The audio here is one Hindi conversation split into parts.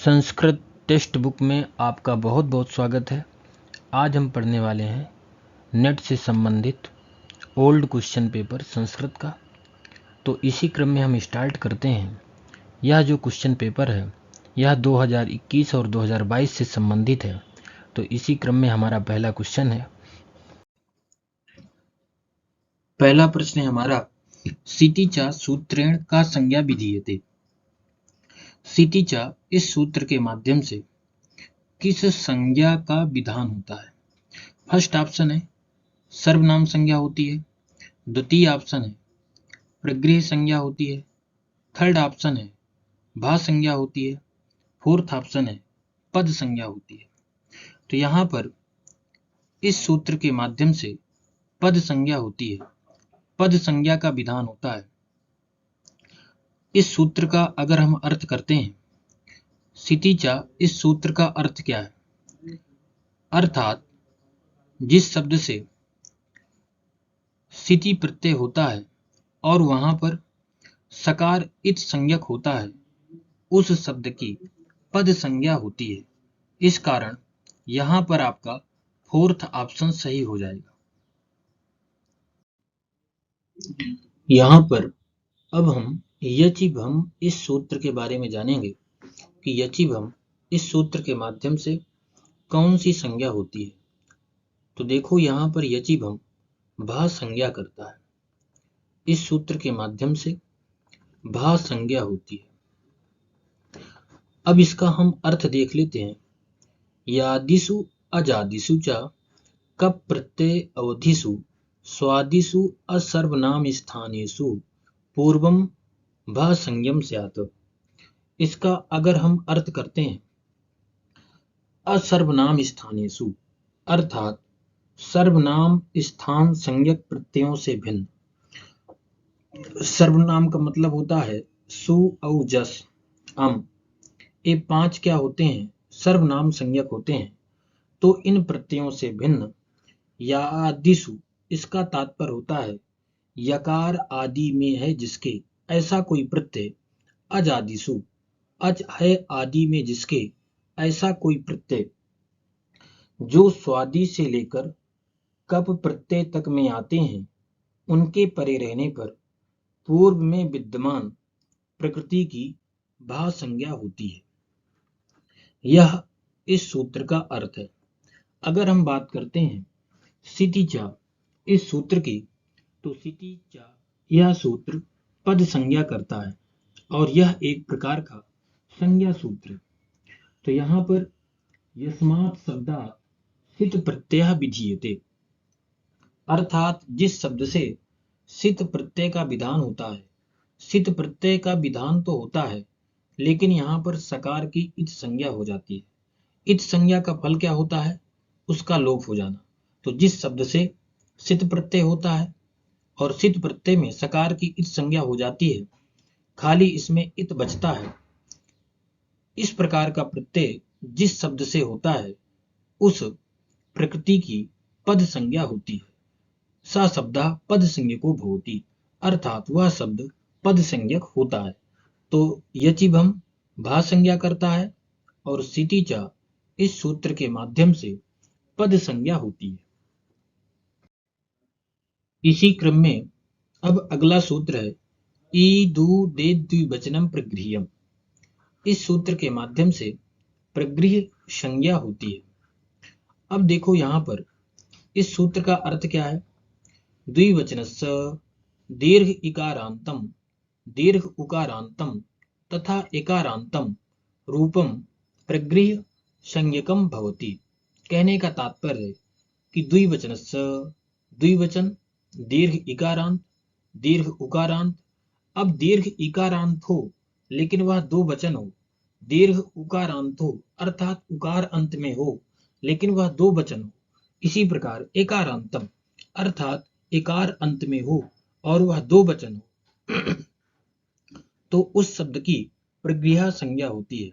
संस्कृत टेक्स्ट बुक में आपका बहुत बहुत स्वागत है। आज हम पढ़ने वाले हैं नेट से संबंधित ओल्ड क्वेश्चन पेपर संस्कृत का। तो इसी क्रम में हम स्टार्ट करते हैं। यह जो क्वेश्चन पेपर है यह 2021 और 2022 से संबंधित है। तो इसी क्रम में हमारा पहला क्वेश्चन है। पहला प्रश्न है हमारा, सितिचा सूत्रेण का संज्ञा विधीयते। सितिचा इस सूत्र के माध्यम से किस संज्ञा का विधान होता है? फर्स्ट ऑप्शन है सर्वनाम संज्ञा होती है। द्वितीय ऑप्शन है प्रगृह्य संज्ञा होती है। थर्ड ऑप्शन है भा संज्ञा होती है। फोर्थ ऑप्शन है पद संज्ञा होती है। तो यहाँ पर इस सूत्र के माध्यम से पद संज्ञा होती है। पद संज्ञा का विधान होता है। इस सूत्र का अगर हम अर्थ करते हैं, सितिचा इस सूत्र का अर्थ क्या है? अर्थात जिस शब्द से सिति प्रत्यय होता है और वहां पर सकार इत संज्ञक होता है, उस शब्द की पद संज्ञा होती है। इस कारण यहां पर आपका फोर्थ ऑप्शन सही हो जाएगा। यहां पर अब हम यचिभम इस सूत्र के बारे में जानेंगे कि यचिभम इस सूत्र के माध्यम से कौन सी संज्ञा होती है। तो देखो यहां पर यचिभम भा संज्ञा करता है। इस सूत्र के माध्यम से भा संज्ञा होती है। अब इसका हम अर्थ देख लेते हैं। यादिषु अजादिषु च कप प्रत्यय अवधिषु स्वादिषु असर्वनाम स्थानेषु पूर्वम भा संज्ञम स्यात्। इसका अगर हम अर्थ करते हैं, असर्वनाम स्थानेषु अर्थात सर्वनाम स्थान संज्ञक प्रत्ययों से भिन्न। सर्वनाम का मतलब होता है सु औ जस अम, ये पांच क्या होते हैं? सर्वनाम संज्ञक होते हैं। तो इन प्रत्ययों से भिन्न या आदिशु, इसका तात्पर्य होता है यकार आदि में है जिसके, ऐसा कोई प्रत्यय। अजादिशु, अज है आदि में जिसके, ऐसा कोई प्रत्यय जो स्वादि से लेकर कप प्रत्यय तक में आते हैं, उनके परे रहने पर पूर्व में विद्यमान प्रकृति की भा संज्ञा होती है। यह इस सूत्र का अर्थ है। अगर हम बात करते हैं सितिचा इस सूत्र की, तो सितिचा यह सूत्र पद संज्ञा करता है और यह एक प्रकार का संज्ञा सूत्र है। तो यहाँ पर यस्मात् शब्दात् सित प्रत्यय विधीयते, अर्थात जिस शब्द से सित प्रत्यय का विधान होता है। सित प्रत्यय का विधान तो होता है, लेकिन यहाँ पर सकार की इत संज्ञा हो जाती है। इत संज्ञा का फल क्या होता है? उसका लोप हो जाना। तो जिस शब्द से सित प्रत्यय होता है और सित प्रत्यय में सकार की इत संज्ञा हो जाती है, खाली इसमें इत बचता है, इस प्रकार का प्रत्यय जिस शब्द से होता है उस प्रकृति की पद संज्ञा होती है। सा शब्दा पद संज्ञको भवति, अर्थात वह शब्द पद संज्ञक होता है। तो यचिभम भा संज्ञा करता है और सितिचा इस सूत्र के माध्यम से पद संज्ञा होती है। इसी क्रम में अब अगला सूत्र है ईदु दे द्विवचनम प्रगृह्यम। इस सूत्र के माध्यम से प्रगृह्य संज्ञा होती है। अब देखो यहाँ पर इस सूत्र का अर्थ क्या है? द्विवचनस्य दीर्घ इकारांतम दीर्घ उकारांतम तथा इकारांतम रूपम प्रगृह्य संज्ञकम भवति। कहने का तात्पर्य है कि द्विवचनस्य, द्विवचन, दीर्घ इकारांत, दीर्घ उकारांत। अब दीर्घ इकारांत हो लेकिन वह दो वचन हो, दीर्घ उकारांत हो अर्थात उकार अंत में हो लेकिन वह दो वचन हो। इसी प्रकार एकारांतम अर्थात एकार अंत में हो और वह दो वचन हो तो उस शब्द की प्रगृह्य संज्ञा होती है।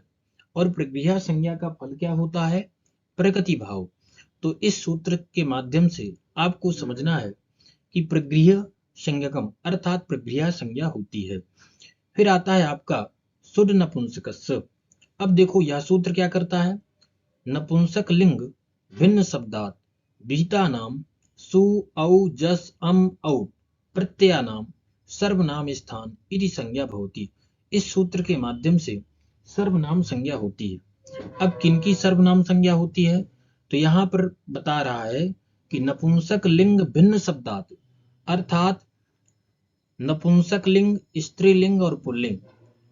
और प्रगृह्य संज्ञा का फल क्या होता है? प्रकृति भाव। तो इस सूत्र के माध्यम से आपको समझना है कि प्रगृह्य संज्ञकम अर्थात प्रगृह्य संज्ञा होती है। फिर आता है आपका शुद्ध नपुंसकस्य। अब देखो यह सूत्र क्या करता है, नपुंसक लिंग भिन्न शब्दात विहिता नाम सु औ जस अम औ प्रत्ययानाम सर्वनाम स्थान इति संज्ञा भवति। इस सूत्र के माध्यम से सर्वनाम संज्ञा होती है। अब किनकी सर्वनाम संज्ञा होती है, तो यहां पर बता रहा है कि नपुंसक लिंग भिन्न शब्दात, अर्थात नपुंसक लिंग, स्त्रीलिंग और पुल्लिंग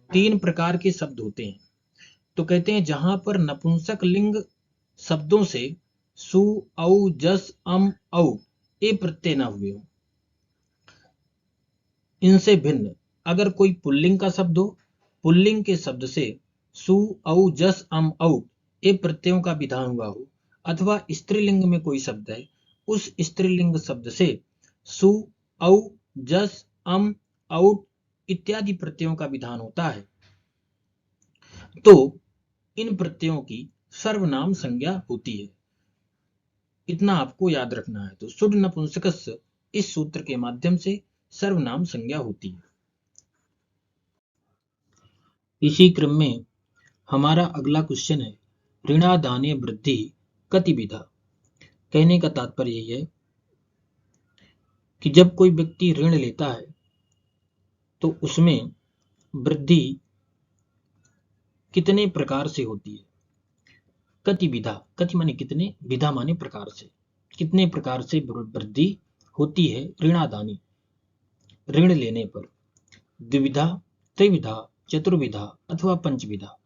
3 प्रकार के शब्द होते हैं। तो कहते हैं जहां पर नपुंसक लिंग शब्दों से सु औ जस अम औ ए प्रत्यय न हुए हो, इनसे भिन्न अगर कोई पुल्लिंग का शब्द हो, पुल्लिंग के शब्द से सु औ जस अम औ ए प्रत्ययों का विधान हुआ हो, अथवा स्त्रीलिंग में कोई शब्द है, उस स्त्रीलिंग शब्द से सु औ जस अम औ इत्यादि प्रत्ययों का विधान होता है, तो इन प्रत्ययों की सर्वनाम संज्ञा होती है। इतना आपको याद रखना है। तो शुद्ध नपुंसकस्य इस सूत्र के माध्यम से सर्वनाम संज्ञा होती है। इसी क्रम में हमारा अगला क्वेश्चन है, ऋणादाने वृद्धि कतिविधा। कहने का तात्पर्य यही है कि जब कोई व्यक्ति ऋण लेता है तो उसमें वृद्धि कितने प्रकार से होती है। कतिविधा, कति माने कितने, विधा माने प्रकार से, कितने प्रकार से वृद्धि होती है ऋणादानी, ऋण लेने पर। द्विविधा, त्रिविधा, चतुर्विधा अथवा पंचविधा।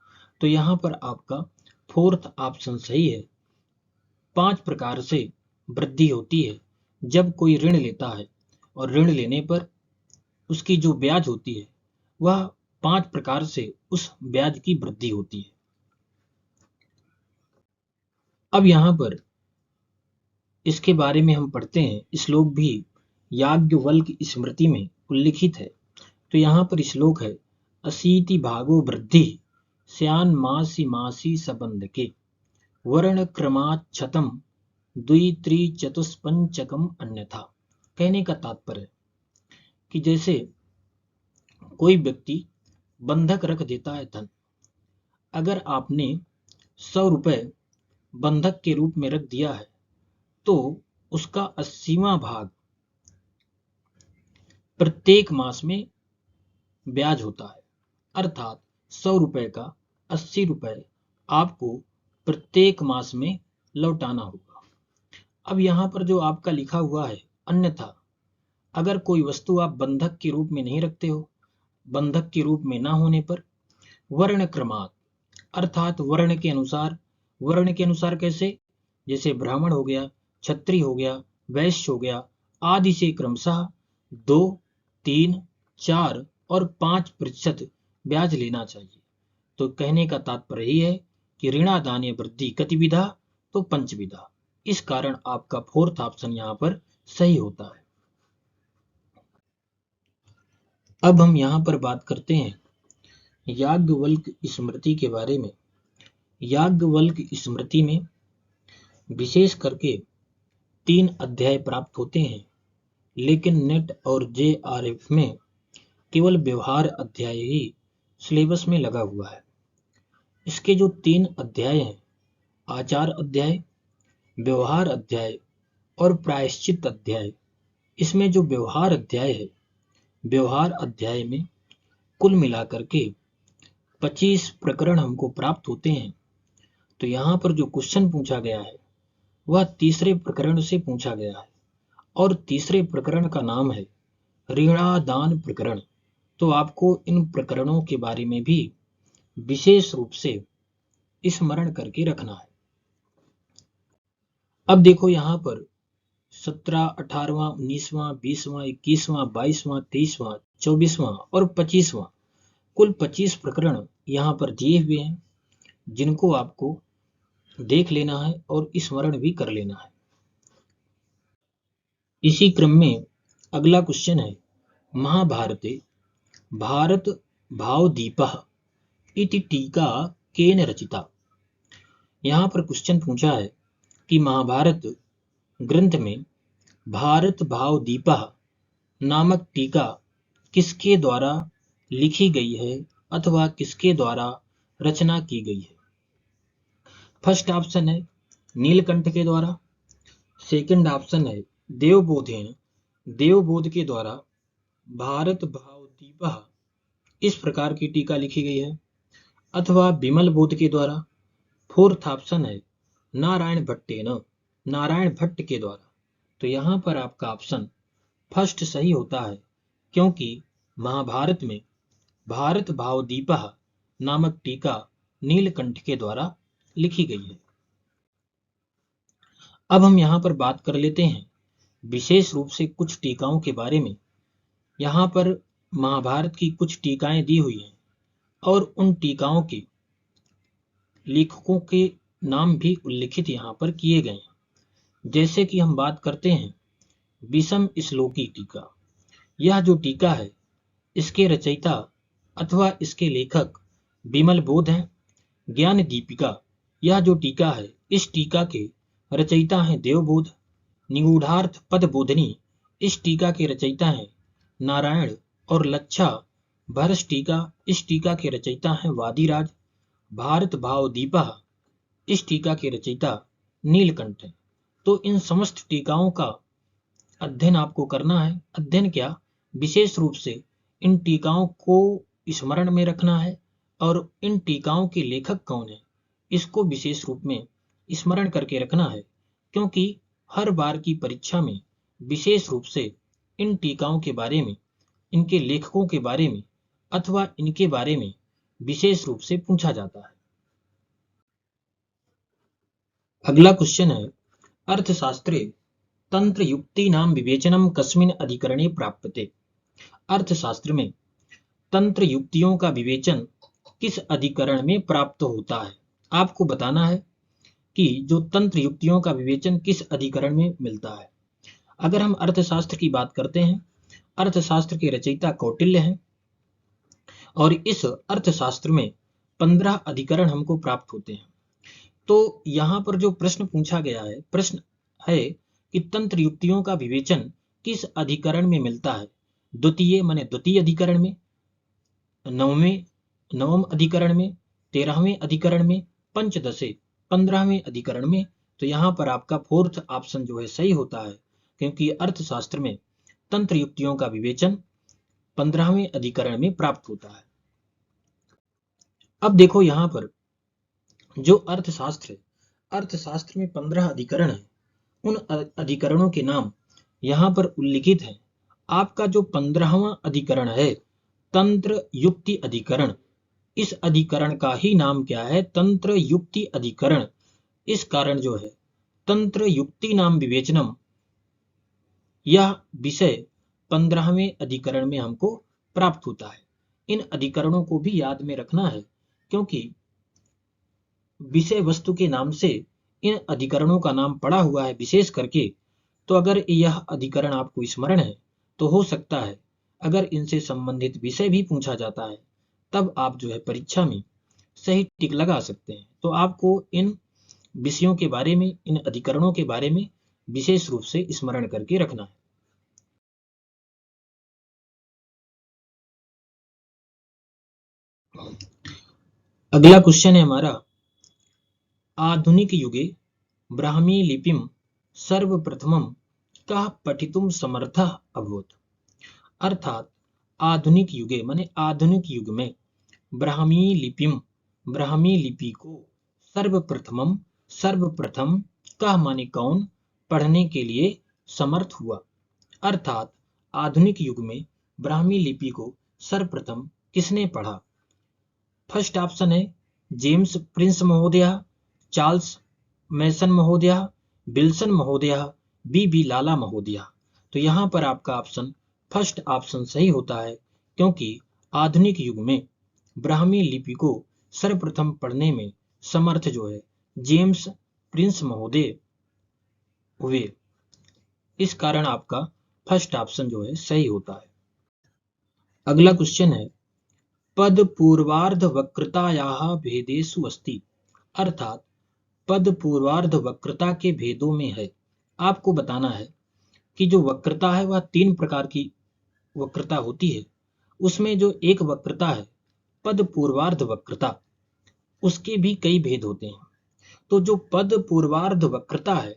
तो यहां पर आपका फोर्थ ऑप्शन सही है। 5 प्रकार से वृद्धि होती है जब कोई ऋण लेता है, और ऋण लेने पर उसकी जो ब्याज होती है वह 5 प्रकार से उस ब्याज की वृद्धि होती है। अब यहां पर इसके बारे में हम पढ़ते हैं। श्लोक भी याज्ञवल्क्य स्मृति में उल्लिखित है। तो यहां पर श्लोक है, अशीति भागो वृद्धि स्यान मासी मासी सबंध के वर्ण क्रमाच्छतम द्वि त्रि चतुष्पंचकम अन्यथा। कहने का तात्पर्य कि जैसे कोई व्यक्ति बंधक रख देता है धन, अगर आपने 100 रुपए बंधक के रूप में रख दिया है तो उसका 80वां भाग प्रत्येक मास में ब्याज होता है, अर्थात 100 रुपए का 80 रुपए आपको प्रत्येक मास में लौटाना होगा। अब यहां पर जो आपका लिखा हुआ है अन्यथा, अगर कोई वस्तु आप बंधक के रूप में नहीं रखते हो, बंधक के रूप में ना होने पर वर्ण क्रमात्, अर्थात वर्ण के अनुसार। वर्ण के अनुसार कैसे, जैसे ब्राह्मण हो गया, क्षत्रिय हो गया, वैश्य हो गया आदि से क्रमशः 2, 3, 4 और 5% ब्याज लेना चाहिए। तो कहने का तात्पर्य यही है कि ऋणादाने वृद्धि कतिविधा, तो पंचविधा। इस कारण आपका फोर्थ ऑप्शन यहां पर सही होता है। अब हम यहां पर बात करते हैं याज्ञवल्क्य स्मृति के बारे में। याज्ञवल्क्य स्मृति में विशेष करके 3 अध्याय प्राप्त होते हैं, लेकिन नेट और JRF में केवल व्यवहार अध्याय ही सिलेबस में लगा हुआ है। इसके जो 3 अध्याय हैं, आचार अध्याय, व्यवहार अध्याय और प्रायश्चित अध्याय, इसमें जो व्यवहार अध्याय है, व्यवहार अध्याय में कुल मिलाकर के 25 प्रकरण हमको प्राप्त होते हैं। तो यहाँ पर जो क्वेश्चन पूछा गया है वह तीसरे प्रकरण से पूछा गया है, और तीसरे प्रकरण का नाम है ऋणादान प्रकरण। तो आपको इन प्रकरणों के बारे में भी विशेष रूप से स्मरण करके रखना है। अब देखो यहाँ पर 17, 18वां, 19वां, 20वां, 21वां, 22वां, 23वां, 24वां और 25वां, कुल 25 प्रकरण यहाँ पर दिए हुए हैं, जिनको आपको देख लेना है और स्मरण भी कर लेना है। इसी क्रम में अगला क्वेश्चन है, महाभारते भारत भावदीपः इति टीका केन रचिता। यहाँ पर क्वेश्चन पूछा है कि महाभारत ग्रंथ में भारत भावदीपः नामक टीका किसके द्वारा लिखी गई है, अथवा किसके द्वारा रचना की गई है? फर्स्ट ऑप्शन है नीलकंठ के द्वारा, सेकंड ऑप्शन है देवबोधेन, देवबोध के द्वारा भारत भाव दीपः इस प्रकार की टीका लिखी गई है, अथवा विमल बोध के द्वारा, फोर्थ ऑप्शन है नारायण भट्टेन, नारायण भट्ट के द्वारा। तो यहाँ पर आपका ऑप्शन फर्स्ट सही होता है, क्योंकि महाभारत में भारत भाव दीपः नामक टीका नीलकंठ के द्वारा लिखी गई है। अब हम यहाँ पर बात कर लेते हैं विशेष रूप से कुछ टीकाओं के बारे में। यहाँ पर महाभारत की कुछ टीकाएं दी हुई हैं और उन टीकाओं के लेखकों के नाम भी उल्लिखित यहाँ पर किए गए हैं। जैसे कि हम बात करते हैं विषम श्लोकी टीका। यह जो टीका है इसके रचयिता अथवा इसके लेखक विमल बोध हैं। ज्ञान दीपिका, यह जो टीका है इस टीका के रचयिता हैं देवबोध। निगूढ़ार्थ पद बोधनी, इस टीका के रचयिता हैं नारायण और लच्छा भरस टीका, इस टीका के रचयिता हैं वादीराज। भारत भाव दीपः इस टीका के रचयिता नीलकंठ हैं। तो इन समस्त टीकाओं का अध्ययन आपको करना है। अध्ययन क्या, विशेष रूप से इन टीकाओं को स्मरण में रखना है और इन टीकाओं के लेखक कौन है इसको विशेष रूप में स्मरण करके रखना है, क्योंकि हर बार की परीक्षा में विशेष रूप से इन टीकाओं के बारे में, इनके लेखकों के बारे में अथवा इनके बारे में विशेष रूप से पूछा जाता है। अगला क्वेश्चन है अर्थशास्त्रे तंत्र युक्ति नाम विवेचनम कस्मिन अधिकरणे प्राप्यते। अर्थशास्त्र में तंत्र युक्तियों का विवेचन किस अधिकरण में प्राप्त होता है? आपको बताना है कि जो तंत्र युक्तियों का विवेचन किस अधिकरण में मिलता है। अगर हम अर्थशास्त्र की बात करते हैं, अर्थशास्त्र के रचयिता कौटिल्य हैं और इस अर्थशास्त्र में 15 अधिकरण हमको प्राप्त होते हैं। तो यहाँ पर जो प्रश्न पूछा गया है, प्रश्न है कि तंत्र युक्तियों का विवेचन किस अधिकरण में मिलता है? द्वितीय माने द्वितीय अधिकरण में, नवम अधिकरण में, 13वें अधिकरण में, पंचदशे 15वें अधिकरण में। तो यहाँ पर आपका फोर्थ ऑप्शन जो है सही होता है, क्योंकि अर्थशास्त्र में तंत्र युक्तियों का विवेचन 15वें अधिकरण में प्राप्त होता है। अब देखो यहाँ पर जो अर्थशास्त्र है, अर्थशास्त्र में 15 अधिकरण है। उन अधिकरणों के नाम यहाँ पर उल्लिखित हैं। आपका जो 15वां अधिकरण है तंत्र युक्ति अधिकरण, इस अधिकरण का ही नाम क्या है? तंत्र युक्ति अधिकरण। इस कारण जो है तंत्र युक्ति नाम विवेचनम, यह विषय 15वें अधिकरण में हमको प्राप्त होता है। इन अधिकरणों को भी याद में रखना है, क्योंकि विषय वस्तु के नाम से इन अधिकरणों का नाम पड़ा हुआ है विशेष करके। तो अगर यह अधिकरण आपको स्मरण है तो हो सकता है अगर इनसे संबंधित विषय भी पूछा जाता है तब आप जो है परीक्षा में सही टिक लगा सकते हैं। तो आपको इन विषयों के बारे में, इन अधिकरणों के बारे में विशेष रूप से स्मरण करके रखना है। अगला क्वेश्चन है हमारा, आधुनिक युगे ब्राह्मी लिपिम सर्वप्रथमम कः पठितुम समर्थः अभवत्। अर्थात आधुनिक युगे माने आधुनिक युग में ब्राह्मी लिपिम, ब्राह्मी लिपि को सर्वप्रथम कः माने कौन पढ़ने के लिए समर्थ हुआ। अर्थात आधुनिक युग में ब्राह्मी लिपि को सर्वप्रथम किसने पढ़ा? फर्स्ट ऑप्शन है जेम्स प्रिंस महोदय, चार्ल्स मैसन महोदय, विल्सन महोदय, बी लाला महोदय। तो यहाँ पर आपका ऑप्शन फर्स्ट ऑप्शन सही होता है, क्योंकि आधुनिक युग में ब्राह्मी लिपि को सर्वप्रथम पढ़ने में समर्थ जो है जेम्स प्रिंस महोदय हुए। इस कारण आपका फर्स्ट ऑप्शन जो है सही होता है। अगला क्वेश्चन है, पद पूर्वार्ध वक्रतायाः भेदेषु अस्ति। अर्थात पद पूर्वार्ध वक्रता के भेदों में है। आपको बताना है कि जो वक्रता है वह 3 प्रकार की वक्रता होती है। उसमें जो एक वक्रता है पद पूर्वार्ध वक्रता, उसके भी कई भेद होते हैं। तो जो पद पूर्वार्ध वक्रता है,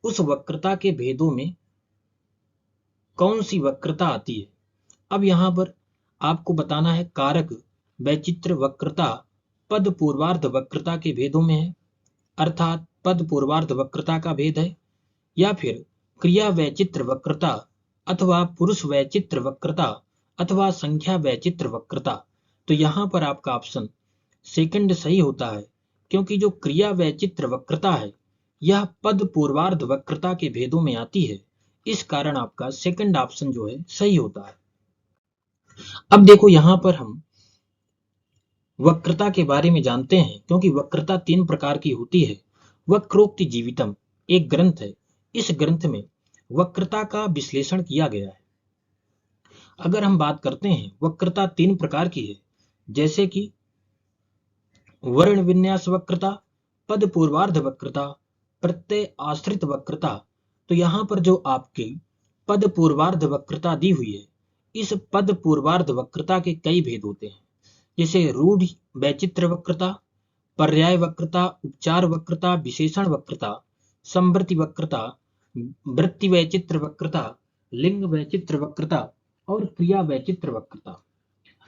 उस वक्रता के भेदों में कौन सी वक्रता आती है? अब यहां पर आपको बताना है कारक वैचित्र वक्रता पद पूर्वार्ध वक्रता के भेदों में है, अर्थात पद पूर्वार्ध वक्रता का भेद है, या फिर क्रिया वैचित्र वक्रता अथवा पुरुष वैचित्र वक्रता अथवा संख्या वैचित्र वक्रता। तो यहां पर आपका ऑप्शन सेकंड सही होता है, क्योंकि जो क्रिया वैचित्र वक्रता है यह पद पूर्वार्ध वक्रता के भेदों में आती है, इस कारण आपका सेकंड ऑप्शन जो है सही होता है। अब देखो यहां पर हम वक्रता के बारे में जानते हैं, क्योंकि वक्रता 3 प्रकार की होती है। वक्रोक्ति जीवितम एक ग्रंथ है, इस ग्रंथ में वक्रता का विश्लेषण किया गया है। अगर हम बात करते हैं वक्रता 3 प्रकार की है, जैसे कि वर्ण विन्यास वक्रता, पद पूर्वार्ध वक्रता, प्रत्यय आश्रित वक्रता। तो यहां पर जो आपकी पद पूर्वार्ध वक्रता दी हुई है, इस पद पूर्वार्ध वक्रता के कई भेद होते हैं, जैसे रूढ़ वैचित्र वक्रता, पर्याय वक्रता, उपचार वक्रता, विशेषण वक्रता, संवृत्ति वक्रता, वृत्ति वैचित्र वक्रता, लिंग वैचित्र वक्रता और क्रिया वैचित्र वक्रता।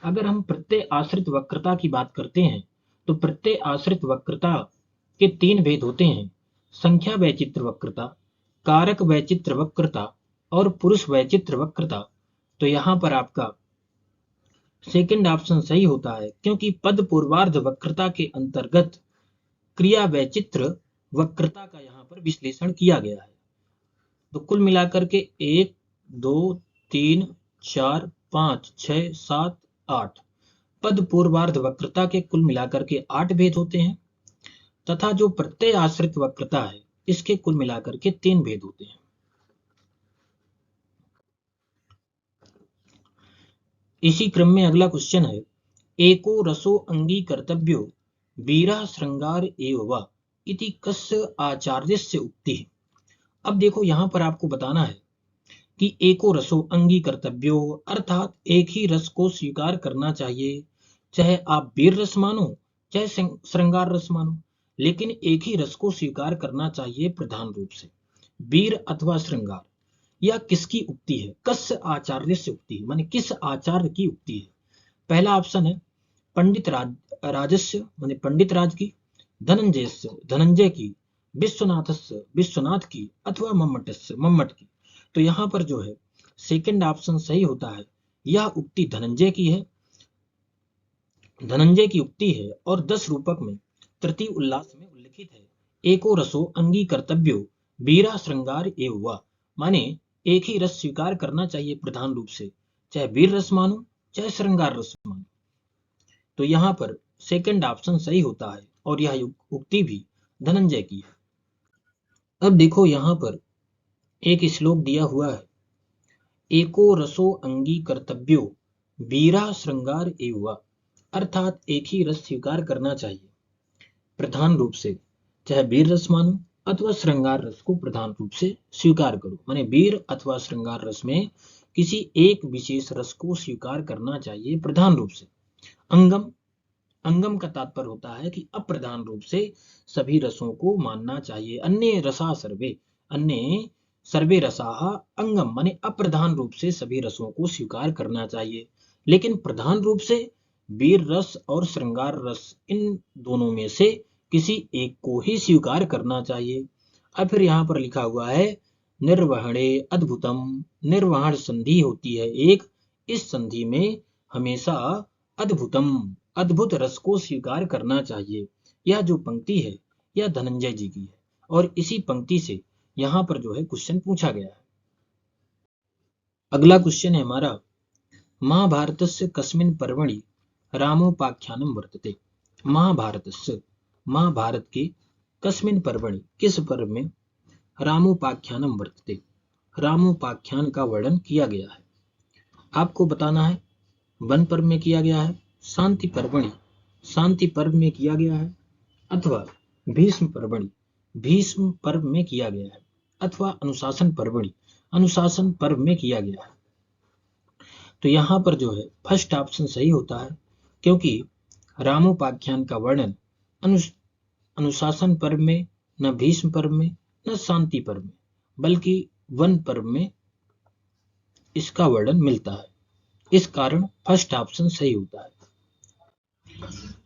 अगर हम प्रत्यय आश्रित वक्रता की बात करते हैं, तो प्रत्यय आश्रित वक्रता के 3 भेद होते हैं, संख्या वैचित्र वक्रता, कारक वैचित्र वक्रता और पुरुष वैचित्र वक्रता। तो यहां पर आपका सेकंड ऑप्शन सही होता है, क्योंकि पद पूर्वार्ध वक्रता के अंतर्गत क्रिया वैचित्र वक्रता का यहां पर विश्लेषण किया गया है। तो कुल मिलाकर के 1 2 3 4 5 6 7 8 पद पूर्वार्ध वक्रता के कुल मिलाकर के 8 भेद होते हैं, तथा जो प्रत्यय आश्रित वक्रता है इसके कुल मिलाकर के 3 भेद होते हैं। इसी क्रम में अगला क्वेश्चन है, एको रसो अंगीकर्तव्यो वीरः श्रृंगार एव वा इति कस्य आचार्यस्य उक्तिः। अब देखो यहां पर आपको बताना है कि एको रसो अंगीकर्तव्यो, अर्थात एक ही रस को स्वीकार करना चाहिए, चाहे आप वीर रस मानो चाहे श्रृंगार रस मानो, लेकिन एक ही रस को स्वीकार करना चाहिए प्रधान रूप से, वीर अथवा श्रृंगार। यह किसकी उक्ति है? कस्य आचार्य से उक्ति है, माने किस आचार्य की उक्ति है? पहला ऑप्शन है पंडित राजस्य माने पंडित राज की, धनंजयस्य धनंजय की, विश्वनाथस्य विश्वनाथ की, अथवा मम्मटस्य मम्मट की। तो यहां पर जो है सेकंड ऑप्शन सही होता है, यह उक्ति धनंजय की है, धनंजय की उक्ति है, और 10 रूपक में तृतीय उल्लास में उल्लिखित है, एको रसो अंगीकर्तव्यो वीरा श्रृंगार एव वा, माने एक ही रस स्वीकार करना चाहिए प्रधान रूप से, चाहे वीर रस मानो चाहे श्रृंगार रस मानो। तो यहां पर सेकंड ऑप्शन सही होता है, और यह उक्ति भी धनंजय की है। अब देखो यहां पर एक श्लोक दिया हुआ है, एको रसो अंगीकर्तव्यो वीरा श्रृंगार एव वा, अर्थात एक ही रस स्वीकार करना चाहिए प्रधान रूप से, चाहे वीर रस मानो अथवा श्रृंगार रस को प्रधान रूप से स्वीकार करो, माने वीर अथवा श्रृंगार रस में किसी एक विशेष रस को स्वीकार करना चाहिए प्रधान रूप से। अंगम, अंगम का तात्पर्य होता है कि अप्रधान रूप से सभी रसों को मानना चाहिए। अन्य रसा सर्वे, अन्य सर्वे रसाः अंगम, माने अप्रधान रूप से सभी रसों को स्वीकार करना चाहिए, लेकिन प्रधान रूप से वीर रस और श्रृंगार रस, इन दोनों में से किसी एक को ही स्वीकार करना चाहिए। अब फिर यहाँ पर लिखा हुआ है निर्वहणे अद्भुतम, निर्वहण संधि होती है एक, इस संधि में हमेशा अद्भुतम, अद्भुत रस को स्वीकार करना चाहिए। यह जो पंक्ति है यह धनंजय जी की है, और इसी पंक्ति से यहाँ पर जो है क्वेश्चन पूछा गया है। अगला क्वेश्चन है हमारा, महाभारतस्य कस्मिन् पर्वणि रामोपाख्यानम वर्तते। महाभारतस्य, महाभारत के कस्मिन् पर्वणि किस पर्व में रामोपाख्यानम वर्तते, रामोपाख्यान का वर्णन किया गया है। आपको बताना है वन पर्व में किया गया है, शांति पर्वणि, शांति पर्व में किया गया है, अथवा भीष्म पर्वणि, भीष्म पर्व में किया गया है, अथवा अनुशासन पर्वणि, अनुशासन पर्व में किया गया है। तो यहां पर जो है फर्स्ट ऑप्शन सही होता है, क्योंकि रामोपाख्यान का वर्णन अनुशासन पर्व में, न भीष्म पर्व में, न शांति पर्व में, बल्कि वन पर्व में इसका वर्णन मिलता है। इस कारण फर्स्ट ऑप्शन सही होता है।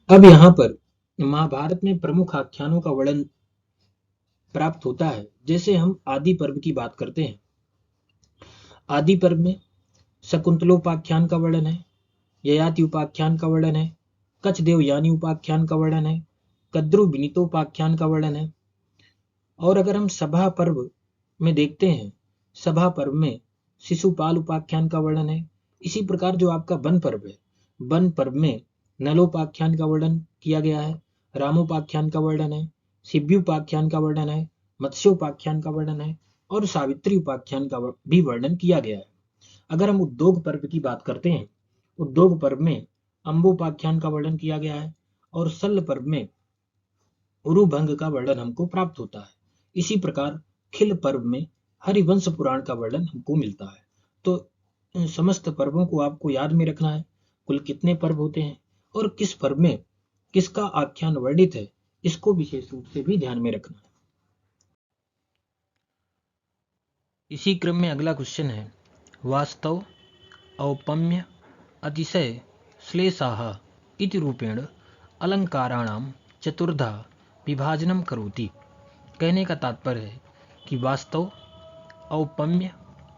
अब यहाँ पर महाभारत में प्रमुख आख्यानों का वर्णन प्राप्त होता है। जैसे हम आदि पर्व की बात करते हैं, आदि पर्व में शकुंतलोपाख्यान का वर्णन है, ययाति उपाख्यान का वर्णन है, कचदेव यानी उपाख्यान का वर्णन है, कद्रु विनीतोपाख्यान का वर्णन है। और अगर हम सभा पर्व में देखते हैं, सभा पर्व में शिशुपाल उपाख्यान का वर्णन है। इसी प्रकार जो आपका वन पर्व है, वन पर्व में नलोपाख्यान का वर्णन किया गया है, रामोपाख्यान का वर्णन है, शिव्युपाख्यान का वर्णन है, मत्स्योपाख्यान का वर्णन है और सावित्री उपाख्यान का भी वर्णन किया गया है। अगर हम उद्योग पर्व की बात करते हैं, उद्योग पर्व में अंबोपाख्यान का वर्णन किया गया है और शल्य पर्व में उरुभंग का वर्णन हमको प्राप्त होता है। इसी प्रकार खिल पर्व में हरिवंश पुराण का वर्णन हमको मिलता है। तो इन समस्त पर्वों को आपको याद में रखना है, कुल कितने पर्व होते हैं और किस पर्व में किसका आख्यान वर्णित है, इसको विशेष रूप से भी ध्यान में रखना है। इसी क्रम में अगला क्वेश्चन है, वास्तव, औपम्य, अतिशय, श्लेषाः इति रूपेण अलंकाराणां चतुर्धा विभाजनम करोति। कहने का तात्पर्य है कि वास्तव, औपम्य,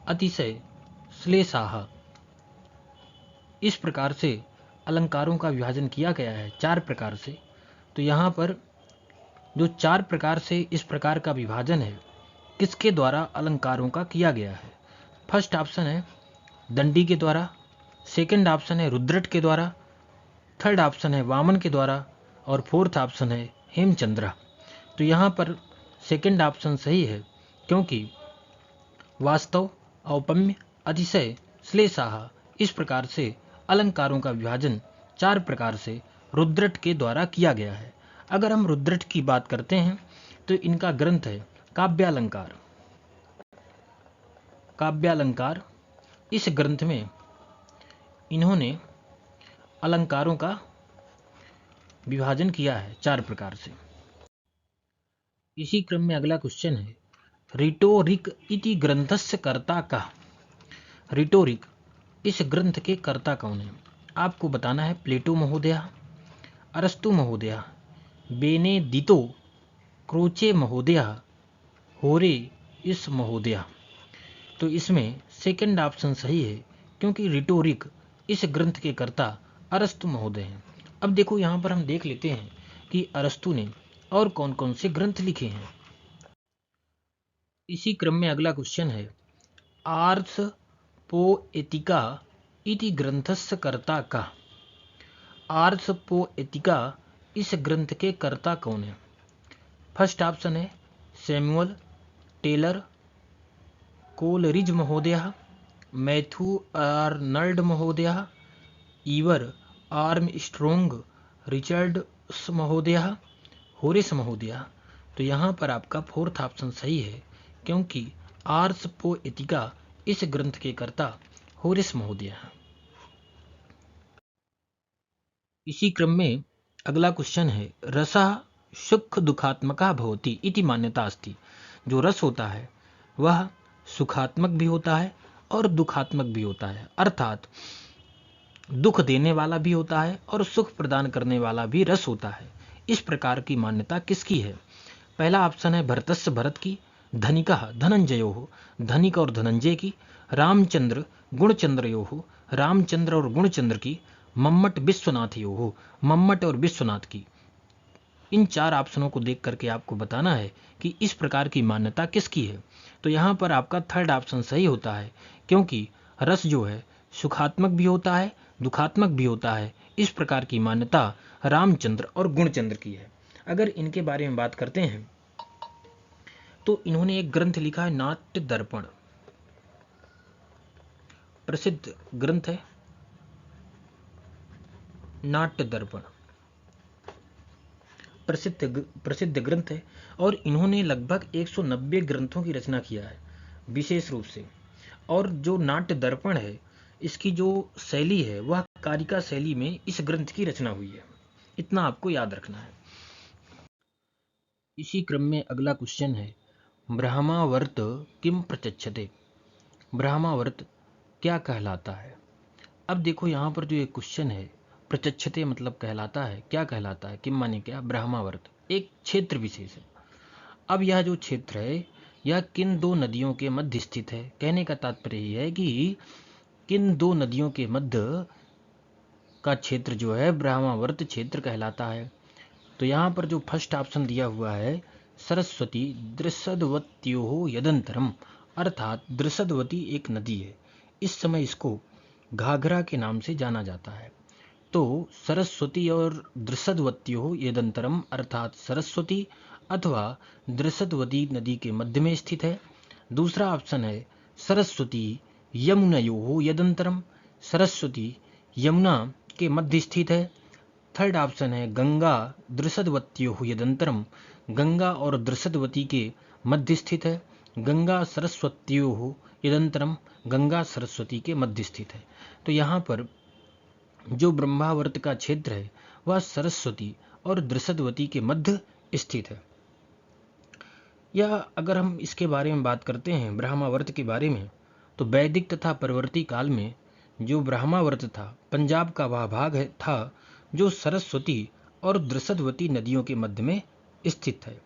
अतिशय, श्लेषाः इस प्रकार से अलंकारों का विभाजन किया गया है 4 प्रकार से। तो यहाँ पर जो 4 प्रकार से इस प्रकार का विभाजन है, किसके द्वारा अलंकारों का किया गया है? फर्स्ट ऑप्शन है दंडी के द्वारा, सेकंड ऑप्शन है रुद्रट के द्वारा, थर्ड ऑप्शन है वामन के द्वारा और फोर्थ ऑप्शन है हेमचंद्र। तो यहाँ पर सेकंड ऑप्शन सही है, क्योंकि वास्तव, औपम्य, अतिशय, श्लेषाः इस प्रकार से अलंकारों का विभाजन 4 प्रकार से रुद्रट के द्वारा किया गया है। अगर हम रुद्रट की बात करते हैं तो इनका ग्रंथ है काव्यालंकार। काव्यालंकार, इस ग्रंथ में इन्होंने अलंकारों का विभाजन किया है 4 प्रकार से। इसी क्रम में अगला क्वेश्चन है, रिटोरिक इति ग्रंथस्य कर्ता कः? रिटोरिक, इस ग्रंथ के कर्ता कौन है? आपको बताना है प्लेटो महोदय, अरस्तु महोदय, बेनेडितो क्रोचे महोदय, होरेस महोदय। तो इसमें सेकंड ऑप्शन सही है, क्योंकि रिटोरिक इस ग्रंथ के कर्ता अरस्तु महोदय हैं। अब देखो यहाँ पर हम देख लेते हैं कि अरस्तु ने और कौन कौन से ग्रंथ लिखे हैं। इसी क्रम में अगला क्वेश्चन है, आर्स पोएटिका इति ग्रंथस्य कर्ता कः? आर्स पोएटिका इस ग्रंथ के कर्ता कौन है? फर्स्ट ऑप्शन है सैमुअल टेलर कोलरिज महोदय, मैथ्यू आर्नल्ड महोदय, ईवर आर्मस्ट्रॉन्ग, रिचर्ड्स महोदय, होरेस महोदय। तो यहाँ पर आपका फोर्थ ऑप्शन सही है, क्योंकि आर्स पोएटिका इस ग्रंथ के कर्ता होरेस महोदय हैं। इसी क्रम में अगला क्वेश्चन है, रसः सुख दुखात्मका भवति इति मान्यता अस्ति। जो रस होता है वह सुखात्मक भी होता है और दुखात्मक भी होता है, अर्थात दुख देने वाला भी होता है और सुख प्रदान करने वाला भी रस होता है। इस प्रकार की मान्यता किसकी है? पहला ऑप्शन है भरतस्य भरत की, धनिकः धनंजयो, धनिक और धनंजय की, रामचंद्र गुणचंद्रयो, रामचंद्र और गुणचंद्र की, मम्मट विश्वनाथयो, मम्मट और विश्वनाथ की। इन 4 ऑप्शनों को देख करके आपको बताना है कि इस प्रकार की मान्यता किसकी है। तो यहाँ पर आपका थर्ड ऑप्शन सही होता है, क्योंकि रस जो है सुखात्मक भी होता है, दुखात्मक भी होता है। इस प्रकार की मान्यता रामचंद्र और गुणचंद्र की है। अगर इनके बारे में बात करते हैं तो इन्होंने एक ग्रंथ लिखा है नाट्य दर्पण, प्रसिद्ध ग्रंथ है नाट्य दर्पण, प्रसिद्ध ग्रंथ है और इन्होंने लगभग 190 ग्रंथों की रचना किया है विशेष रूप से। और जो नाट्य दर्पण है, इसकी जो शैली है वह कारिका शैली में इस ग्रंथ की रचना हुई है। इतना आपको याद रखना है। इसी क्रम में अगला क्वेश्चन है, ब्रह्मावर्त किम प्रचक्षते। ब्रह्मावर्त क्या कहलाता है। अब देखो यहाँ पर जो एक क्वेश्चन है, प्रचक्षते मतलब कहलाता है, क्या कहलाता है, किम माने क्या, ब्रह्मावर्त एक क्षेत्र विशेष है। अब यह जो क्षेत्र है यह किन दो नदियों के मध्य स्थित है। कहने का तात्पर्य यह है कि किन दो नदियों के मध्य का क्षेत्र जो है ब्रह्मावर्त क्षेत्र कहलाता है। तो यहाँ पर जो फर्स्ट ऑप्शन दिया हुआ है, सरस्वती दृसदवत्यो यदंतरम, अर्थात दृसदवती एक नदी है, इस समय इसको घाघरा के नाम से जाना जाता है। तो सरस्वती और दृसदवत्यो यदंतरम अर्थात सरस्वती अथवा दृसदवती नदी के मध्य में स्थित है। दूसरा ऑप्शन है सरस्वती यमुनयो यदंतरम, सरस्वती यमुना के मध्य स्थित है। थर्ड ऑप्शन है गंगा दृसदवत्यो यदंतरम, गंगा और दृसदवती के मध्य स्थित है। गंगा सरस्वत्यो यदंतरम, गंगा सरस्वती के मध्य स्थित है। तो यहाँ पर जो ब्रह्मावर्त का क्षेत्र है वह सरस्वती और दृसदवती के मध्य स्थित है। यह अगर हम इसके बारे में बात करते हैं ब्रह्मावर्त के बारे में, तो वैदिक तथा परवर्ती काल में जो ब्रह्मावर्त था पंजाब का वह भाग था जो सरस्वती और दृसदवती नदियों के मध्य में स्थित है।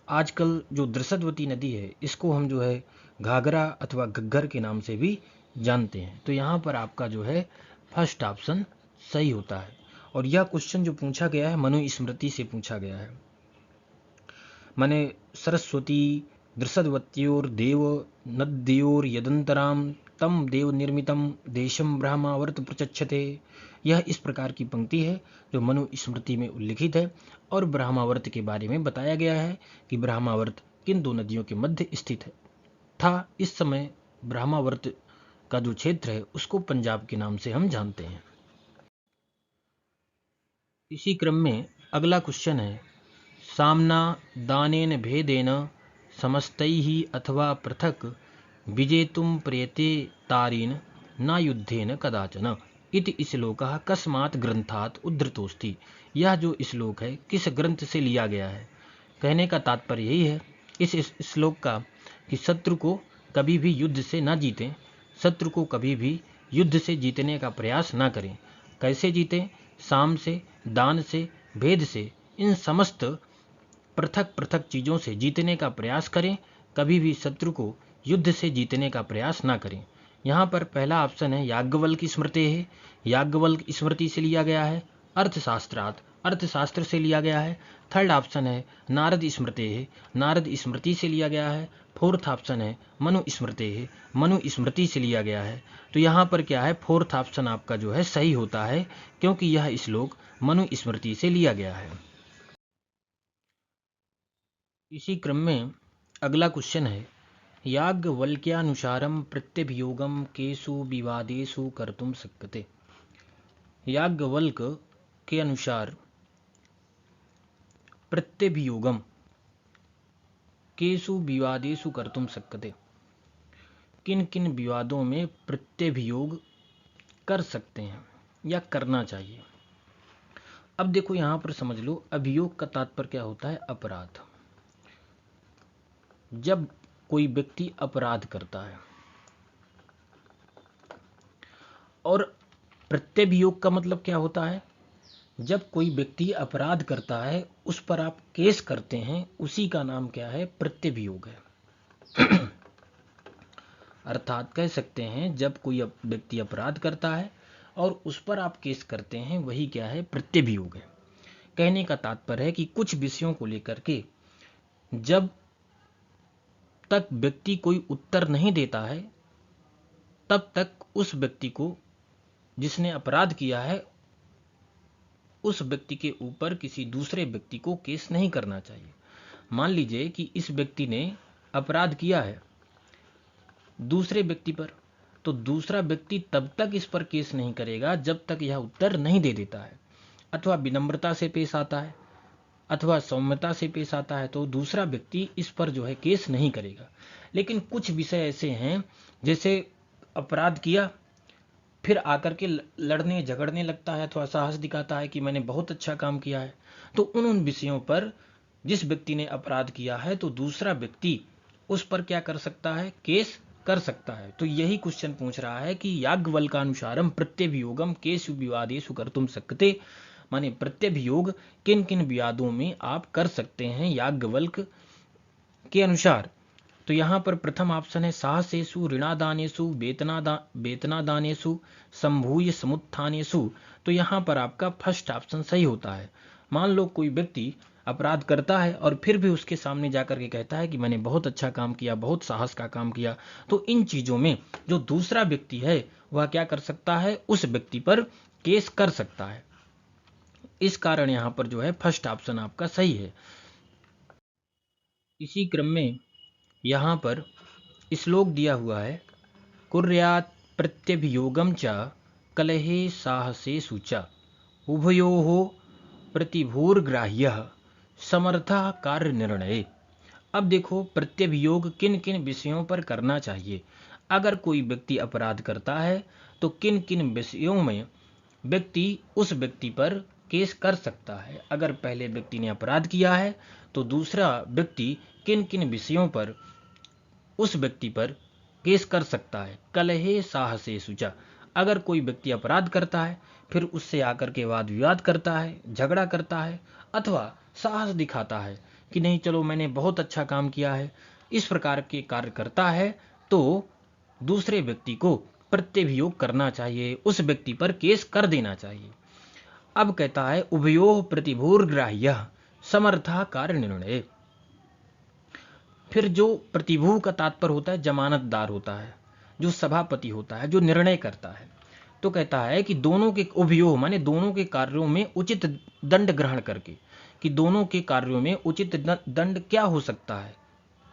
आजकल जो दृसदवती नदी है इसको हम जो है घाघरा अथवा घग्गर के नाम से भी जानते हैं। तो यहाँ पर आपका जो है फर्स्ट ऑप्शन सही होता है। और यह क्वेश्चन जो पूछा गया है मनुस्मृति से पूछा गया है। माने सरस्वती दृसदवत्योर्देव नद्योर्यदंतराम तम देव निर्मितम देशम ब्रह्मावर्त प्रचक्षते। यह इस प्रकार की पंक्ति है जो मनुस्मृति में उल्लिखित है और ब्रह्मावर्त के बारे में बताया गया है कि ब्रह्मावर्त किन दो नदियों के मध्य स्थित है था। इस समय ब्रह्मावर्त का जो क्षेत्र है उसको पंजाब के नाम से हम जानते हैं। इसी क्रम में अगला क्वेश्चन है, सामना दानेन भेदेन समस्तैः अथवा पृथक विजेतुं प्रयते तारेण न युद्धेन कदाचन इति श्लोकः कस्मात् ग्रंथात् उद्धृतोस्ति। यह जो श्लोक है किस ग्रंथ से लिया गया है। कहने का तात्पर्य यही है इस श्लोक का कि शत्रु को कभी भी युद्ध से न जीतें, शत्रु को कभी भी युद्ध से जीतने का प्रयास न करें। कैसे जीतें, साम से, दान से, भेद से, इन समस्त पृथक पृथक चीज़ों से जीतने का प्रयास करें, कभी भी शत्रु को युद्ध से जीतने का प्रयास ना करें। यहाँ पर पहला ऑप्शन है याज्ञवल्क्य स्मृति है, याज्ञवल्क्य स्मृति से लिया गया है। अर्थशास्त्रात्, अर्थशास्त्र से लिया गया है। थर्ड ऑप्शन है नारद स्मृति है, नारद स्मृति से लिया गया है। फोर्थ ऑप्शन है मनुस्मृति है, मनुस्मृति से लिया गया है। तो यहाँ पर क्या है, फोर्थ ऑप्शन आपका जो है सही होता है क्योंकि यह श्लोक मनुस्मृति से लिया गया है। इसी क्रम में अगला क्वेश्चन है, याज्ञवल्क्यानुसारम प्रत्यभियोगम केषु विवादेषु कर्तुं शक्यते। याज्ञवल्क के अनुसार प्रत्यभियोगम केषु विवादेषु कर्तुं शक्यते, किन किन विवादों में प्रत्यभियोग कर सकते हैं या करना चाहिए। अब देखो यहाँ पर समझ लो, अभियोग का तात्पर्य क्या होता है, अपराध। जब कोई व्यक्ति अपराध करता है, और प्रत्यभियोग का मतलब क्या होता है, जब कोई व्यक्ति अपराध करता है उस पर आप केस करते हैं, उसी का नाम क्या है, प्रत्यभियोग है। अर्थात कह सकते हैं जब कोई व्यक्ति अपराध करता है और उस पर आप केस करते हैं वही क्या है, प्रत्यभियोग है। कहने का तात्पर्य है कि कुछ विषयों को लेकर के जब तक व्यक्ति कोई उत्तर नहीं देता है तब तक उस व्यक्ति को, जिसने अपराध किया है, उस व्यक्ति के ऊपर किसी दूसरे व्यक्ति को केस नहीं करना चाहिए। मान लीजिए कि इस व्यक्ति ने अपराध किया है दूसरे व्यक्ति पर, तो दूसरा व्यक्ति तब तक इस पर केस नहीं करेगा जब तक यह उत्तर नहीं दे देता है, अथवा विनम्रता से पेश आता है अथवा सौम्यता से पेश आता है, तो दूसरा व्यक्ति इस पर जो है केस नहीं करेगा। लेकिन कुछ विषय ऐसे हैं, जैसे अपराध किया फिर आकर के लड़ने झगड़ने लगता है अथवा साहस दिखाता है कि मैंने बहुत अच्छा काम किया है, तो उन विषयों पर जिस व्यक्ति ने अपराध किया है तो दूसरा व्यक्ति उस पर क्या कर सकता है, केस कर सकता है। तो यही क्वेश्चन पूछ रहा है कि याज्ञवल्क्यानुसारम प्रत्यभियोगम केषु विवादेषु कर्तुम शक्यते, माने प्रत्यभियोग किन किन विवादों में आप कर सकते हैं याज्ञवल्क्य के अनुसार। तो यहाँ पर प्रथम ऑप्शन है साहसेषु ऋणादानेषु वेतनादानेषु संभूय समुत्थानेषु। तो यहाँ पर आपका फर्स्ट ऑप्शन सही होता है। मान लो कोई व्यक्ति अपराध करता है और फिर भी उसके सामने जाकर के कहता है कि मैंने बहुत अच्छा काम किया, बहुत साहस का काम किया, तो इन चीजों में जो दूसरा व्यक्ति है वह क्या कर सकता है, उस व्यक्ति पर केस कर सकता है। इस कारण यहाँ पर जो है फर्स्ट ऑप्शन आपका सही है। इसी क्रम में यहाँ पर श्लोक दिया हुआ है, कुर्यात् प्रत्यभियोगम च कलहे साहसेषु च उभयोः प्रतिभूर्ग्राह्यः समर्थः कार्य निर्णय। अब देखो प्रत्यभियोग किन किन विषयों पर करना चाहिए। अगर कोई व्यक्ति अपराध करता है तो किन किन विषयों में व्यक्ति उस व्यक्ति पर केस कर सकता है। अगर पहले व्यक्ति ने अपराध किया है तो दूसरा व्यक्ति किन किन विषयों पर उस व्यक्ति पर केस कर सकता है। कलहे साहसेषु च, अगर कोई व्यक्ति अपराध करता है फिर उससे आकर के वाद विवाद करता है, झगड़ा करता है, अथवा साहस दिखाता है कि नहीं चलो मैंने बहुत अच्छा काम किया है, इस प्रकार के कार्य करता है, तो दूसरे व्यक्ति को प्रत्यभियोग करना चाहिए, उस व्यक्ति पर केस कर देना चाहिए। अब कहता है उभयोः प्रतिभूर्ग्राह्यः समर्थः कार्य निर्णय। फिर जो प्रतिभू का तात्पर्य होता है जमानतदार होता है, जो सभापति होता है, जो निर्णय करता है, तो कहता है कि दोनों के उभयोग माने दोनों के कार्यों में उचित दंड ग्रहण करके, कि दोनों के कार्यों में उचित दंड क्या हो सकता है,